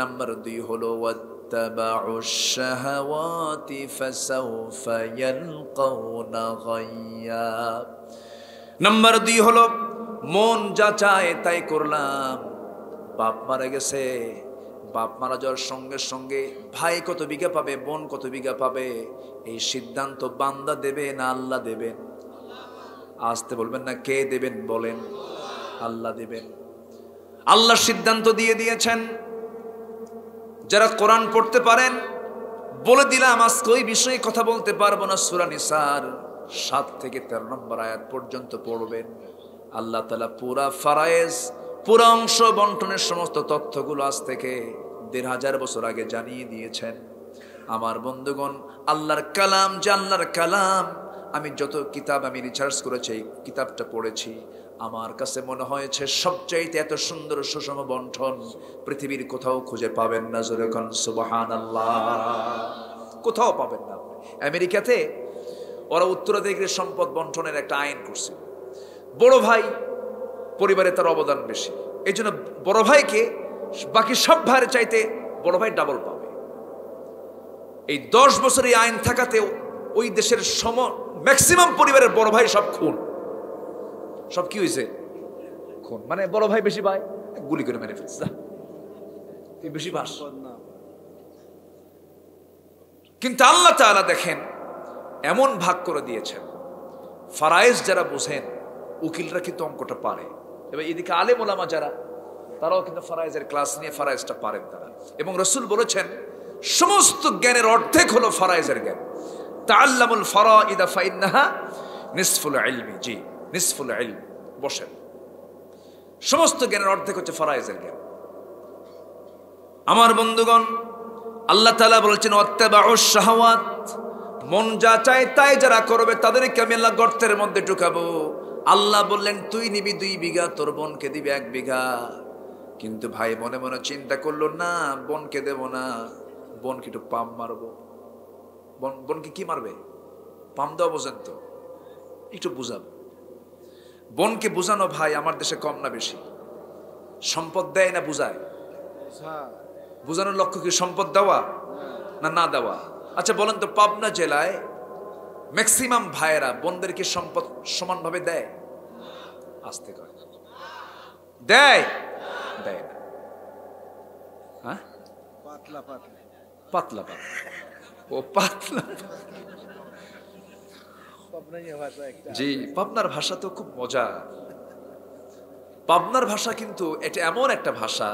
Speaker 1: নাম্বার 2 হলো ওয়াত্তাবাউশ শাহাওয়াতি ফাসাউফা ইয়ালকাউনা গায়্যা। নাম্বার 2 হলো মন যা চায় তাই করলাম। বাপ মারা গেছে, বাপ মারা যাওয়ার সঙ্গে সঙ্গে ভাই কত বিঘা পাবে, বোন কত বিঘা পাবে, এই সিদ্ধান্ত বান্দা দেবে না আল্লাহ দেবেন? আসতে বলবেন না, কে দেবেন বলেন? আল্লাহ দেবেন। আল্লাহ সিদ্ধান্ত দিয়ে দিয়েছেন। যারা কোরআন পড়তে পারেন, বলে দিলাম আজকে ওই বিষয়ে কথা বলতে পারবো না, সূরা নিসার 7 থেকে 13 নম্বর আয়াত পর্যন্ত পড়বেন। আল্লাহ তাআলা পুরা ফারায়েজ, পুরা অংশ বন্টনের সমস্ত তথ্যগুলো আজ থেকে 1500 বছর আগে জানিয়ে দিয়েছেন। আমার বন্ধুগণ, আল্লাহর কালাম যে আল্লাহর কালাম, আমি যত কিতাব আমি রিসার্চ করেছি, এই কিতাবটা পড়েছি, আমার কাছে মনে হয়েছে সবচাইতে এত সুন্দর সুষম বন্টন পৃথিবীর কোথাও খুঁজে পাবেন না। জোরে কোন সুবহানাল্লাহ। কোথাও পাবেন না। আমেরিকাতে ওরা উত্তরাধিকারী সম্পদ বন্টনের একটা আইন করছে। বড় ভাই পরিবারে তার অবদান বেশি, এই জন্য বড় ভাইকে বাকি সব ভাইয়ের চাইতে বড় ভাই ডাবল পাবে। এই 10 বছর এই আইন থাকাতে ওই দেশের ম্যাক্সিমাম পরিবারের বড় ভাই সব খুন। সব কি হয়েছে? খুন। মানে বড় ভাই বেশি ভাই গুলি করে মেরে ফেলছে, তুই বেশি ভাস। কিন্তু আল্লাহ তাআলা দেখেন এমন ভাগ করে দিয়েছেন, ফারায়েজ যারা বুঝেন, উকিলরা কিন্তু অঙ্কটা পারে। এবার এদিকে আলেম ওলামা যারা, তারাও কিন্তু ফারায়েজের ক্লাস নিয়ে ফারায়েজটা পারেন তারা। এবং রাসূল বলেছেন সমস্ত জ্ঞানের অর্ধেক হলো ফারায়েজের জ্ঞান। তাআল্লামুল ফারাইদা ফাইন্নাহা নিসফুল ইলমি, জি নিসফুল ইলম। বসেন। সমস্ত জ্ঞানের অর্ধেক হচ্ছে ফরায়েজের জ্ঞান। আমার বন্ধুগণ, আল্লাহ তাআলা বলেছেন ওয়াত্তাবাউশ শাহাওয়াত, মন যা চায় তাই যারা করবে তাদেরকে আমি আল্লাহ গর্তের মধ্যে ঢুকাবো। আল্লাহ বললেন তুই নিবি 2 বিঘা, তোর বোনকে দিবি 1 বিঘা। কিন্তু ভাই মনে মনে চিন্তা করলো, না বোনকে দেব না, বোনকে একটু পাম মারবো। বোনকে কি মারবে? পাম দেওয়া বোঝেন তো, একটু বুঝাবো। বোনকে বুঝানো ভাই আমার দেশে কম না বেশি? সম্পদ দেয় না বুঝায়? বুঝানোর লক্ষ্য কি সম্পদ দেওয়া না না দেওয়া? আচ্ছা বলেন তো, পাবনা জেলায় ম্যাক্সিমাম ভাইয়েরা বোনদেরকে সম্পদ সমানভাবে দেয়? আসতে কয় দেয়? দেয় না। হ্যাঁ, পাতলা পাতলা পাতলা পাতলা, ও পাতলা। জি, পাবনার ভাষা তো খুব মজা। পাবনার ভাষা কিন্তু এটা এমন একটা ভাষা,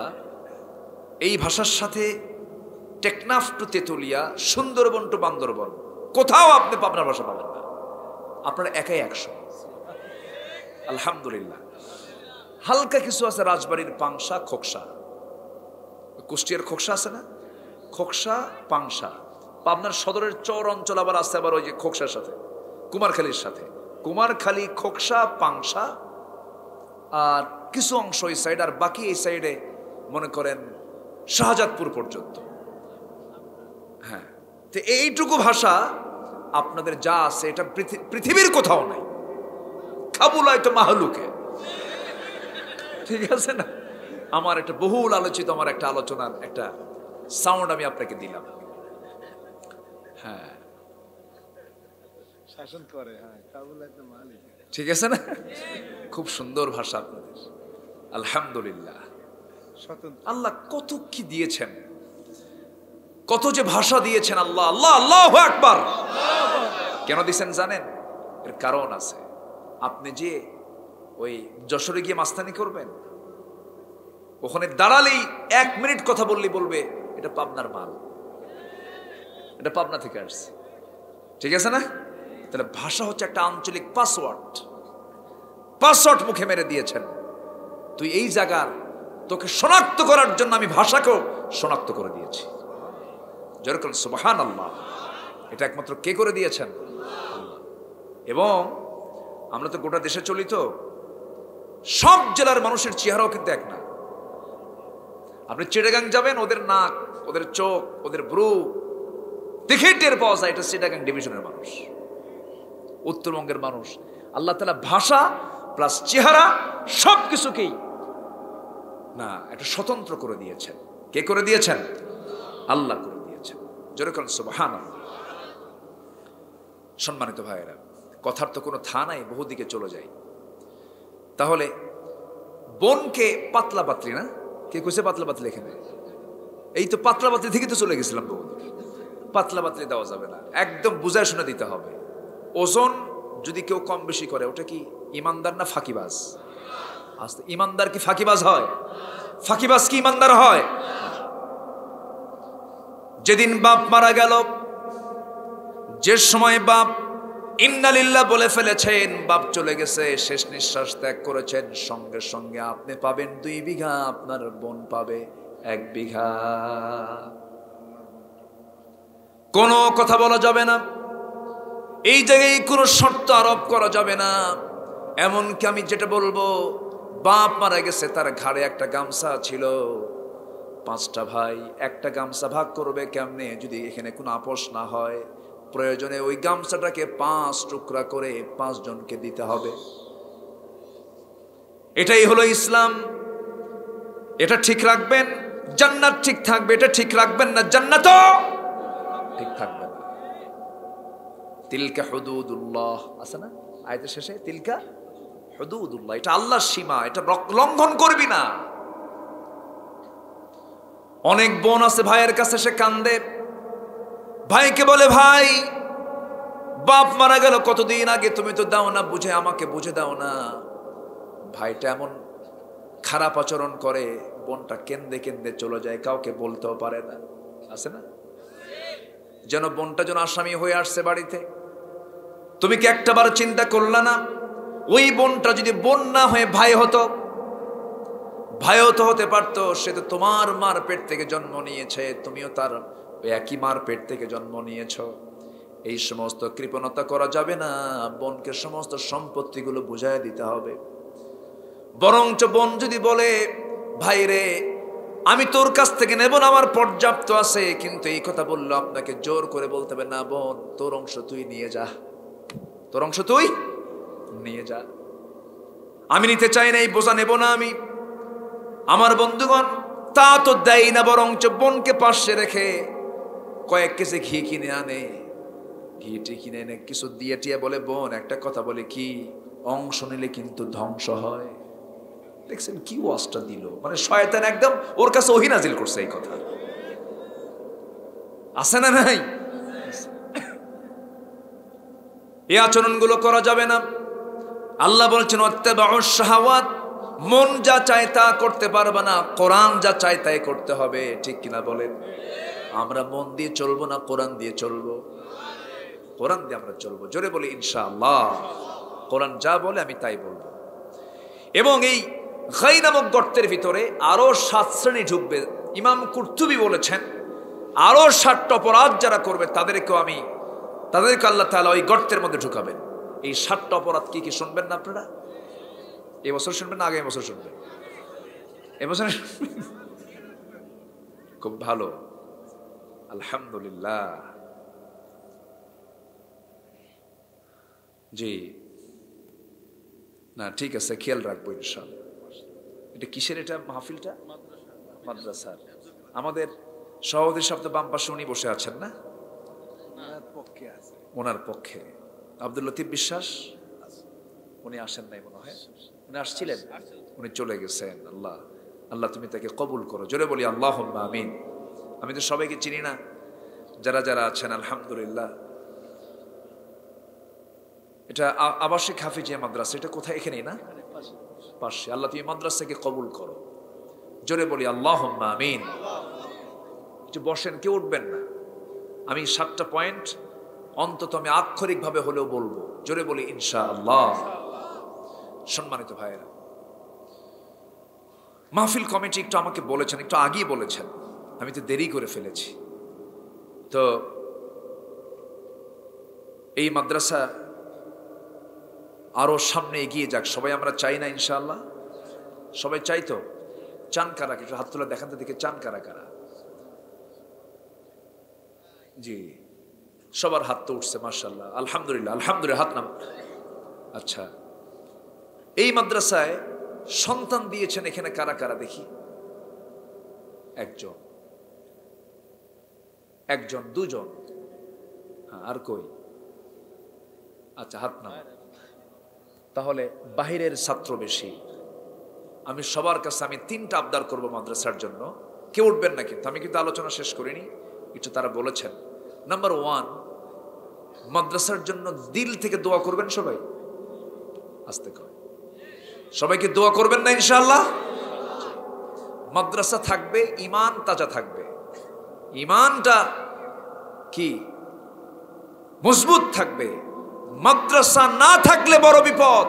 Speaker 1: এই ভাষার সাথে টেকনাফ টু তেতুলিয়া, সুন্দরবন টু বান্দরবন, কোথাও আপনি পাবনার ভাষা পাবেন না। আপনারা একাই 100। আলহামদুলিল্লাহ। হালকা কিছু আছে রাজবাড়ির পাংশা, খোকসা, কুষ্টিয়ার খোকসা আছে না, খোকসা পাংশা। পাবনার সদরের চর অঞ্চল আবার আছে আবার ওই যে খোকসার সাথে, কুমারখালীর সাথে, কুমারখালী, খোকসা, পাংশা, আর কিছু অংশ এই সাইড, আর বাকি এই সাইডে মনে করেন শাহজাদপুর পর্যন্ত। হ্যাঁ, তো এইটুকু ভাষা আপনাদের যা আছে এটা পৃথিবীর কোথাও নাই। খাবুলাই তো মাহলুকে, ঠিক আছে না? আমার একটা বহুল আলোচিত আমার একটা আলোচনার একটা সাউন্ড আমি আপনাকে দিলাম। হ্যাঁ, শাসন করে, ঠিক আছে না? খুব সুন্দর ভাষা আপনাদের, আলহামদুলিল্লাহ। আল্লাহ কত কি দিয়েছেন, কত যে ভাষা দিয়েছেন আল্লাহ। আল্লাহ আল্লাহু আকবার। কেন দিয়েছেন জানেন? এর কারণ আছে। আপনি যে ওই যশোরে গিয়ে মাস্তানি করবেন, ওখানে দাঁড়ালেই 1 মিনিট কথা বললেই বলবে এটা পাবনার মাল, এটা পাবনা থেকে আসছে, ঠিক আছে না? তাহলে ভাষা হচ্ছে একটা আঞ্চলিক পাসওয়ার্ড। পাসওয়ার্ড মুখে মেরে দিয়েছেন। তুই এই জায়গার, তোকে শনাক্ত করার জন্য আমি ভাষাকেও শনাক্ত করে দিয়েছি। যেরকম সুবহানাল্লাহ, এটা একমাত্র কে করে দিয়েছেন? এবং আমরা তো গোটা দেশে চলি, তো সব জেলার মানুষের চেহারাও কিন্তু এক না। আপনি চিটাগাং যাবেন, ওদের নাক, ওদের চোখ, ওদের ব্রু দেখে টের পাওয়া যায় এটা চিটাগাং ডিভিশনের মানুষ, উত্তরবঙ্গের মানুষ। আল্লাহ তাআলা ভাষা প্লাস চেহারা সবকিছুকেই না একটা স্বতন্ত্র করে দিয়েছেন। কে করে দিয়েছেন? আল্লাহ করে দিয়েছেন। যেরকম সুবহানাল্লাহ। সম্মানিত ভাইয়েরা, কথার তো কোনো থা নাই, বহুদিকে চলে যায়। তাহলে বোনকে পাতলা পাতলি না, কে কইছে পাতলা পাতলি? এখানে এই তো পাতলা পাতলি থেকে তো চলে গেছিলাম। বহুদিকে পাতলা পাতলি দেওয়া যাবে না, একদম বুঝায় শুনে দিতে হবে। ওজন যদি কেউ কম বেশি করে, ওটা কি ইমানদার না ফাঁকিবাজ? আস্তে, ইমানদার কি ফাঁকিবাজ হয়? ফাঁকিবাজ কি ইমানদার হয়? যেদিন বাপ মারা গেল, যে সময় বাপ ইন্নালিল্লাহ বলে ফেলেছেন, বাপ চলে গেছে, শেষ নিঃশ্বাস ত্যাগ করেছেন, সঙ্গে সঙ্গে আপনি পাবেন 2 বিঘা, আপনার বোন পাবে 1 বিঘা। কোনো কথা বলা যাবে না, এই জায়গায় কোনো শর্ত আরোপ করা যাবে না। এমনকি আমি যেটা বলবো, বাপ মারা গেছে, তার ঘাড়ে একটা গামছা ছিল, 5টা ভাই, একটা গামছা ভাগ করবে কেমনে যদি এখানে কোনো আপোষ না হয়? প্রয়োজনে ওই গামছাটাকে 5 টুকরা করে 5 জনকে দিতে হবে। এটাই হলো ইসলাম। এটা ঠিক রাখবেন, জান্নাত ঠিক থাকবে। এটা ঠিক রাখবেন না, জান্নাতও ঠিক থাকবে না। তিলকা হুদুদুল্লাহ আছে না আয়াতের শেষে? তিলকা হুদুদুল্লাহ, এটা আল্লাহর সীমা, এটা লঙ্ঘন করবি না। অনেক বোন আছে ভাইয়ের কাছে সে কান্দে, ভাইকে বলে ভাই বাপ মারা গেল কতদিন আগে, তুমি তো দাও না বুঝে, আমাকে বুঝে দাও না। ভাইটা এমন খারাপ আচরণ করে, বোনটা কেন্দে কেন্দে চলে যায়, কাউকে বলতেও পারে না। আছে না? যেন বোনটা যেন আসামি হয়ে আসছে বাড়িতে। তুমি কি একটাবার চিন্তা করলা না, ওই বোনটা যদি বোন না হয়ে ভাই হতো, ভাইও তো হতে পারতো। সে তো তোমার মার পেট থেকে জন্ম নিয়েছে, তুমিও তার একই মার পেট থেকে জন্ম নিয়েছ। এই সমস্ত কৃপণতা করা যাবে না। বোনকে সমস্ত সম্পত্তিগুলো বুঝায় দিতে হবে। বরঞ্চ বোন যদি বলে, ভাই রে আমি তোর কাছ থেকে নেব না, আমার পর্যাপ্ত আছে, কিন্তু এই কথা বললো আপনাকে জোর করে বলতে হবে, না বোন তোর অংশ তুই নিয়ে যা, তোর অংশ তুই নিয়ে যা, আমি নিতে চাই না, এই বোঝা নেব না আমি। আমার বন্ধুগণ তা তো দেয় না, বরঞ্চ বোনকে পাশে রেখে কয়েক কেজি ঘি কিনে আনে, ঘিটি কিনে এনে কিছু দিয়ে টিয়ে বলে, বোন একটা কথা বলে কি, অংশ নিলে কিন্তু ধ্বংস হয়। দেখছেন কি ওয়াজটা দিল, মানে শয়তান একদম ওর কাছে ওহী নাজিল করছে। এই কথা আছে না নাই? এই আচরণগুলো করা যাবে না। আল্লাহ বলছেন ওয়াত্তাবাউশ শাহাওয়াত, মন যা চায় তা করতে পারবে না, কোরআন যা চায় তাই করতে হবে। ঠিক কিনা বলেন? আমরা মন দিয়ে চলবো না, কোরআন দিয়ে চলবো। কোরআন দিয়ে আমরা চলবো। জোরে বলি ইনশাআল্লাহ। কোরআন যা বলে আমি তাই বলবো। এবং এই গাই নামক গর্তের ভিতরে আরো 7 শ্রেণী ঢুকবে। ইমাম কুরতুবী বলেছেন আরো 7টা অপরাধ যারা করবে তাদেরকে আল্লাহ তাআলা ওই গর্তের মধ্যে ঢুকাবেন। এই 7টা অপরাধ কি কি শুনবেন না আপনারা? এই বছর শুনবেন না আগামী বছর শুনবেন? এবছর খুব ভালো, আলহামদুলিল্লাহ। জি না ঠিক আছে, খেয়াল রাখবো ইনশাআল্লাহ। এটা কিসের এটা মাহফিলটা? মাদ্রাসার। আমাদের সভাপতি সপ্তাহ বাম পাশে উনি বসে আছেন না, ওনার পক্ষে আব্দুল লতিফ বিশ্বাস, উনি আসেন নাই মনে হয়, উনি আসছিলেন, উনি চলে গেছেন। আল্লাহ আল্লাহ তুমি তাকে কবুল করো। জোরে বলি আল্লাহুম্মা আমিন। আমি তো সবাইকে চিনি না, যারা যারা আছেন আলহামদুলিল্লাহ। এটা আবাসিক হাফিজিয়া মাদ্রাসা। এটা কোথায়? এখানেই না, পাশে। আল্লাহ তুমি মাদ্রাসাকে কবুল করো। জোরে বলি আল্লাহুম্মা আমিন। একটু বসেন, কেউ উঠবেন না। আমি 7টা পয়েন্ট অন্তত আমি আক্ষরিকভাবে হলেও বলবো। জোরে বলি ইনশাআল্লাহ। সম্মানিত ভাইয়েরা, মাহফিল কমিটি একটু আমাকে বলেছেন, একটু আগেই বলেছেন, আমি তো দেরি করে ফেলেছি। তো এই মাদ্রাসা আরো সামনে এগিয়ে যাক, সবাই আমরা চাই না ইনশাআল্লাহ? সবাই চাই তো? চান কারা? কিছু হাত তোলা দেখাতে দেখে, চান কারা কারা? জি সবার হাত তো উঠছে, মাশাআল্লাহ, আলহামদুলিল্লাহ, আলহামদুলিল্লাহ। হাত নাম। আচ্ছা, এই মাদ্রাসায় সন্তান দিয়েছেন এখানে কারা কারা দেখি? একজন, একজন, দুজন, হ্যাঁ, আর কই? আচ্ছা হাত নাম। তাহলে বাহিরের ছাত্র বেশি। আমি সবার কাছে আমি 3টা আবদার করব মাদ্রাসার জন্য। কেউ উঠবেন না কিন্তু, আমি কিন্তু আলোচনা শেষ করিনি, একটু তারা বলেছেন। নাম্বার 1, মাদ্রাসার জন্য দিল থেকে দোয়া করবেন সবাই। আস্তে কর, সবাইকে দোয়া করবেন না ইনশাআল্লাহ? মাদ্রাসা থাকবে, ঈমান তাজা থাকবে, ঈমানটা কি মজবুত থাকবে। মাদ্রাসা না থাকলে বড় বিপদ,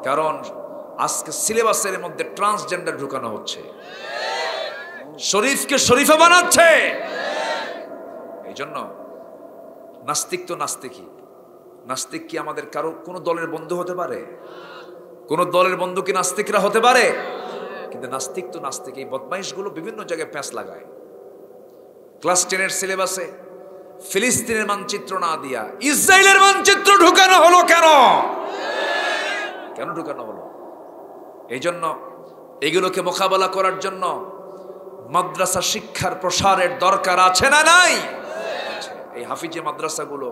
Speaker 1: কারণ আজকে সিলেবাসের মধ্যে ট্রান্সজেন্ডার ঢুকানো হচ্ছে, শরীফকে শরীফা বানাচ্ছে। এই জন্য নাস্তিক তো নাস্তিকই। নাস্তিক কি আমাদের কারো কোনো দলের বন্ধু হতে পারে? কোন দলের বন্ধু কি নাস্তিকরা হতে পারে? কিন্তু নাস্তিক তো নাস্তিক। এই বদমাইশগুলো বিভিন্ন জায়গায় প্যাঁচ লাগায়। ক্লাস 10-এর সিলেবাসে ফিলিস্তিনের মানচিত্র না দিয়া ইসরায়েলের মানচিত্র ঢুকানো হলো কেন? কেন ঢুকানো হলো? এই জন্য এগুলোকে মোকাবেলা করার জন্য মাদ্রাসা শিক্ষার প্রসারের দরকার আছে না নাই? এই হাফিজি মাদ্রাসাগুলো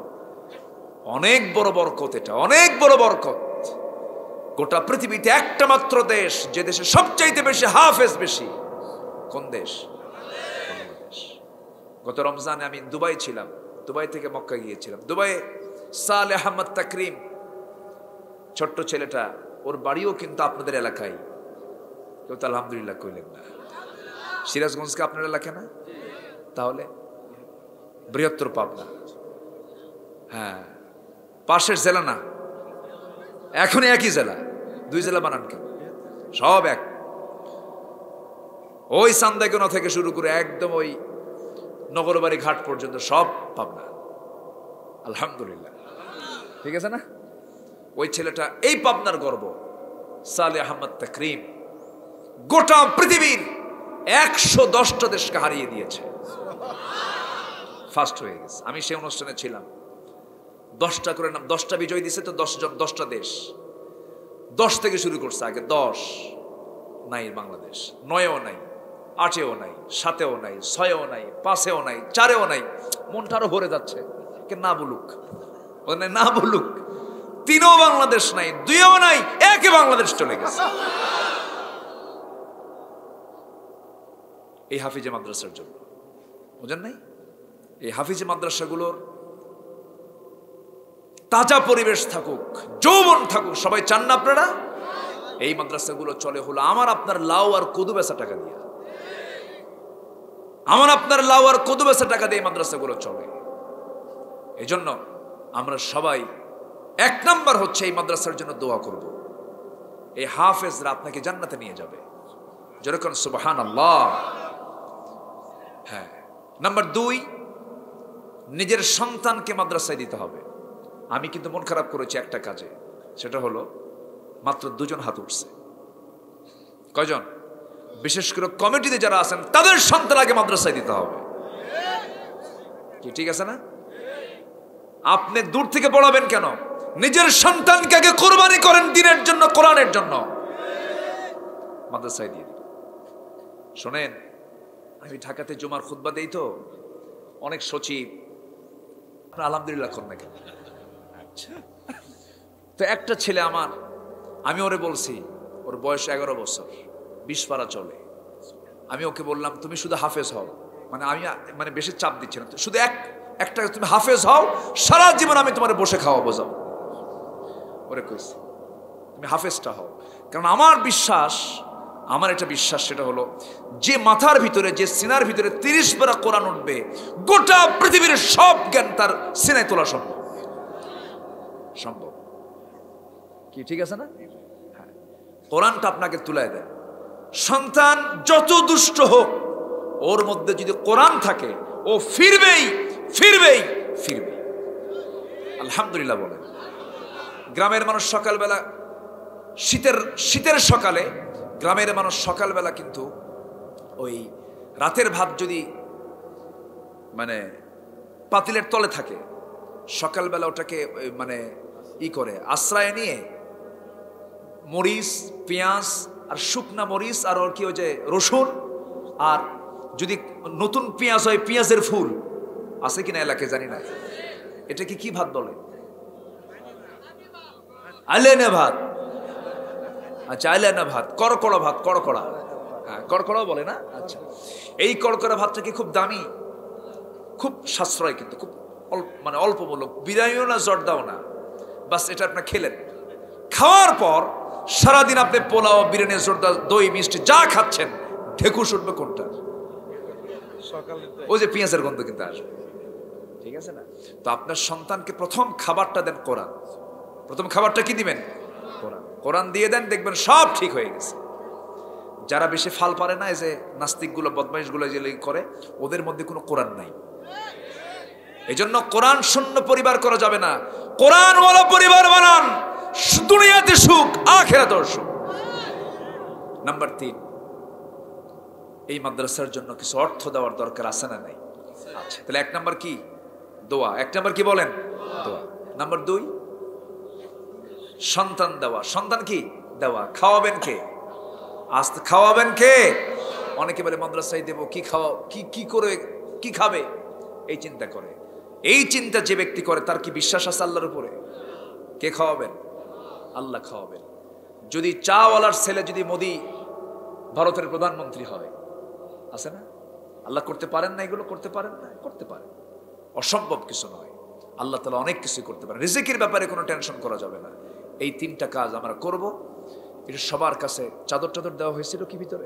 Speaker 1: অনেক বড় বরকত, এটা অনেক বড় বরকত। গোটা পৃথিবীতে একটা মাত্র দেশ যে দেশে সবচাইতে বেশি হাফেজ বেশি। কোন দেশ? গত রমজানে আমি দুবাই ছিলাম, দুবাই থেকে মক্কা গিয়েছিলাম। দুবাইয়ে সালেহ আহমদ তাকরিম, ছোট্ট ছেলেটা, ওর বাড়িও কিন্তু আপনাদের এলাকায়। কেউ তো আলহামদুলিল্লাহ কইলেন না। সিরাজগঞ্জকে আপনার এলাকা না? তাহলে বৃহত্তর পাবনা। হ্যাঁ, পাশের জেলা না, এখনই একই জেলা, দুই জেলা বানান কেন? সব এক। ওই চান্দাইকোনা থেকে শুরু করে একদম ওই নগরবাড়ি ঘাট পর্যন্ত সব পাবনা। আলহামদুলিল্লাহ, ঠিক আছে না? ওই ছেলেটা এই পাবনার গর্ব, সালে আহমদ তাকরিম, গোটা পৃথিবীর 110টা দেশকে হারিয়ে দিয়েছে, ফার্স্ট হয়ে গেছে। আমি সেই অনুষ্ঠানে ছিলাম। 10টা করে নাম, 10টা বিজয় দিছে তো 10টা দেশ। 10 থেকে শুরু করছে আগে। 10 নাই বাংলাদেশ, 9ও নাই, 8এও নাই, 7এও নাই, 6এও নাই, 5এও নাই, 4এও নাই। মনটা আরো ভরে যাচ্ছে, কে না বলুক, না বলুক। 3ও বাংলাদেশ নাই, 2ও নাই, 1এ বাংলাদেশ চলে গেছে। এই হাফিজে মাদ্রাসার জন্য, বুঝেন নাই? এই হাফিজে মাদ্রাসাগুলোর তাজা পরিবেশ থাকুক, যৌবন থাকুক, সবাই চান না আপনারা? এই মাদ্রাসাগুলো চলে হলো আমার আপনার লাউ আর কদু বেচা টাকা দিয়ে। আমার আপনার লাউ আর কদু বেচা টাকা দিয়ে মাদ্রাসাগুলো চলে। এই জন্য আমরা সবাই 1 নাম্বার হচ্ছে এই মাদ্রাসার জন্য দোয়া করব। এই হাফেজরা আপনাকে জান্নাতে নিয়ে যাবে, যেরকম সুবহানাল্লাহ। হ্যাঁ, নাম্বার 2, নিজের সন্তানকে মাদ্রাসায় দিতে হবে। আমি কিন্তু মন খারাপ করেছি একটা কাজে, সেটা হলো মাত্র 2 জন হাত উঠছে। কয়জন? বিশেষ করে কমিটিতে যারা আছেন তাদের সন্তান আগে মাদ্রাসায় দিতে হবে। কি ঠিক আছে না? আপনি দূর থেকে পড়াবেন কেন? নিজের সন্তানকে আগে কোরবানি করেন দিনের জন্য, কোরআনের জন্য, মাদ্রাসায় দিয়ে দিন। শোনেন, আমি ঢাকাতে জুমার খুতবা দেই তো, অনেক সচিব, আলহামদুলিল্লাহ করেন না কেন? তো একটা ছেলে আমার, আমি ওরে বলছি, ওর বয়স 11 বছর, 20 পারা চলে। আমি ওকে বললাম তুমি শুধু হাফেজ হও, আমি বেশি চাপ দিচ্ছি না, শুধু একটা তুমি হাফেজ হও, সারা জীবন আমি তোমার বসে খাওয়াবো, যাও। ওরে কইছি তুমি হাফেজটা হও, কারণ আমার একটা বিশ্বাস, সেটা হলো যে মাথার ভিতরে, যে সিনার ভিতরে 30 পারা কোরআন উঠবে, গোটা পৃথিবীর সব জ্ঞান তার সিনায় তোলা সম্ভব। কি ঠিক আছে না? হ্যাঁ, কোরআনটা আপনাকে তুলে দেয়। সন্তান যত দুষ্ট হোক, ওর মধ্যে যদি কোরআন থাকে, ও ফিরবেই। আলহামদুলিল্লাহ বলেন। গ্রামের মানুষ সকালবেলা, শীতের সকালে গ্রামের মানুষ সকালবেলা কিন্তু ওই রাতের ভাত যদি পাতিলের তলে থাকে, সকালবেলা ওটাকে করে আশ্রয় নিয়ে মরিচ, পেঁয়াজ আর শুকনা মরিচ আর ওর কি ওই যে রসুন, আর যদি নতুন পেঁয়াজ হয় পেঁয়াজের ফুল আছে কিনা এলাকায় জানি না, এটাকে কি ভাত বলে? আলেনা ভাত। আচ্ছা, আলেনা ভাত, কড়কড়া ভাত, কড়কড়া, হ্যাঁ কড়কড়াও বলে না? আচ্ছা, এই কড়কড়া ভাতটা কি খুব দামি, খুব সাশ্রয়, কিন্তু খুব অল্প মূল্য, বিরিয়ানিও না, জর্দাও না, বাস এটা আপনার খেলেন। খাওয়ার পর সারাদিন আপনি পোলাও, বিরিয়ানি, জর্দা, দই, মিষ্টি যা খাচ্ছেন, ঢেকুস উঠবে কোনটা? ওই যে পেঁয়াজের গন্ধ কিন্তু আসবে, ঠিক আছে না? তো আপনার সন্তানকে প্রথম খাবারটা দেন কোরআন। প্রথম খাবারটা কি দিবেন? কোরআন দিয়ে দেন, দেখবেন সব ঠিক হয়ে গেছে। যারা বেশি ফাল পারে না, এই যে নাস্তিকগুলো, বদমাইশগুলো যে করে, ওদের মধ্যে কোনো কোরআন নাই। এই জন্য কোরআন শূন্য পরিবার করা যাবে না, কোরআনওয়ালা পরিবার বানান, দুনিয়াতে সুখ, আখিরাতেও সুখ। নাম্বার 3, এই মাদ্রাসার জন্য কিছু অর্থ দেওয়ার দরকার আছে না নাই? আচ্ছা, তাহলে 1 নাম্বার কি? দোয়া। 1 নাম্বার কি বলেন? দোয়া। নাম্বার 2, সন্তান দেওয়া। সন্তান কি দেওয়া? খাওয়াবেন কে? আস্তে খাওয়াবেন কে? অনেকে বলে মাদ্রাসায় দেবো, কি খাওয়া, কি করে, কি খাবে, এই চিন্তা করে। এই চিন্তা যে ব্যক্তি করে, তার কি বিশ্বাস আছে আল্লাহর উপরে? কে খাওয়াবেন? আল্লাহ খাওয়াবেন। যদি চাওয়ালার ছেলে যদি মোদি ভারতের প্রধানমন্ত্রী হয়, আছে না? আল্লাহ করতে পারেন না? এগুলো করতে পারেন না? করতে পারেন, অসম্ভব কিছু নয়। আল্লাহ তাআলা অনেক কিছু করতে পারেন। রিজিকের ব্যাপারে কোনো টেনশন করা যাবে না। এই 3টা কাজ আমরা করব। এটা সবার কাছে চাদর দেওয়া হয়েছিল কি ভিতরে?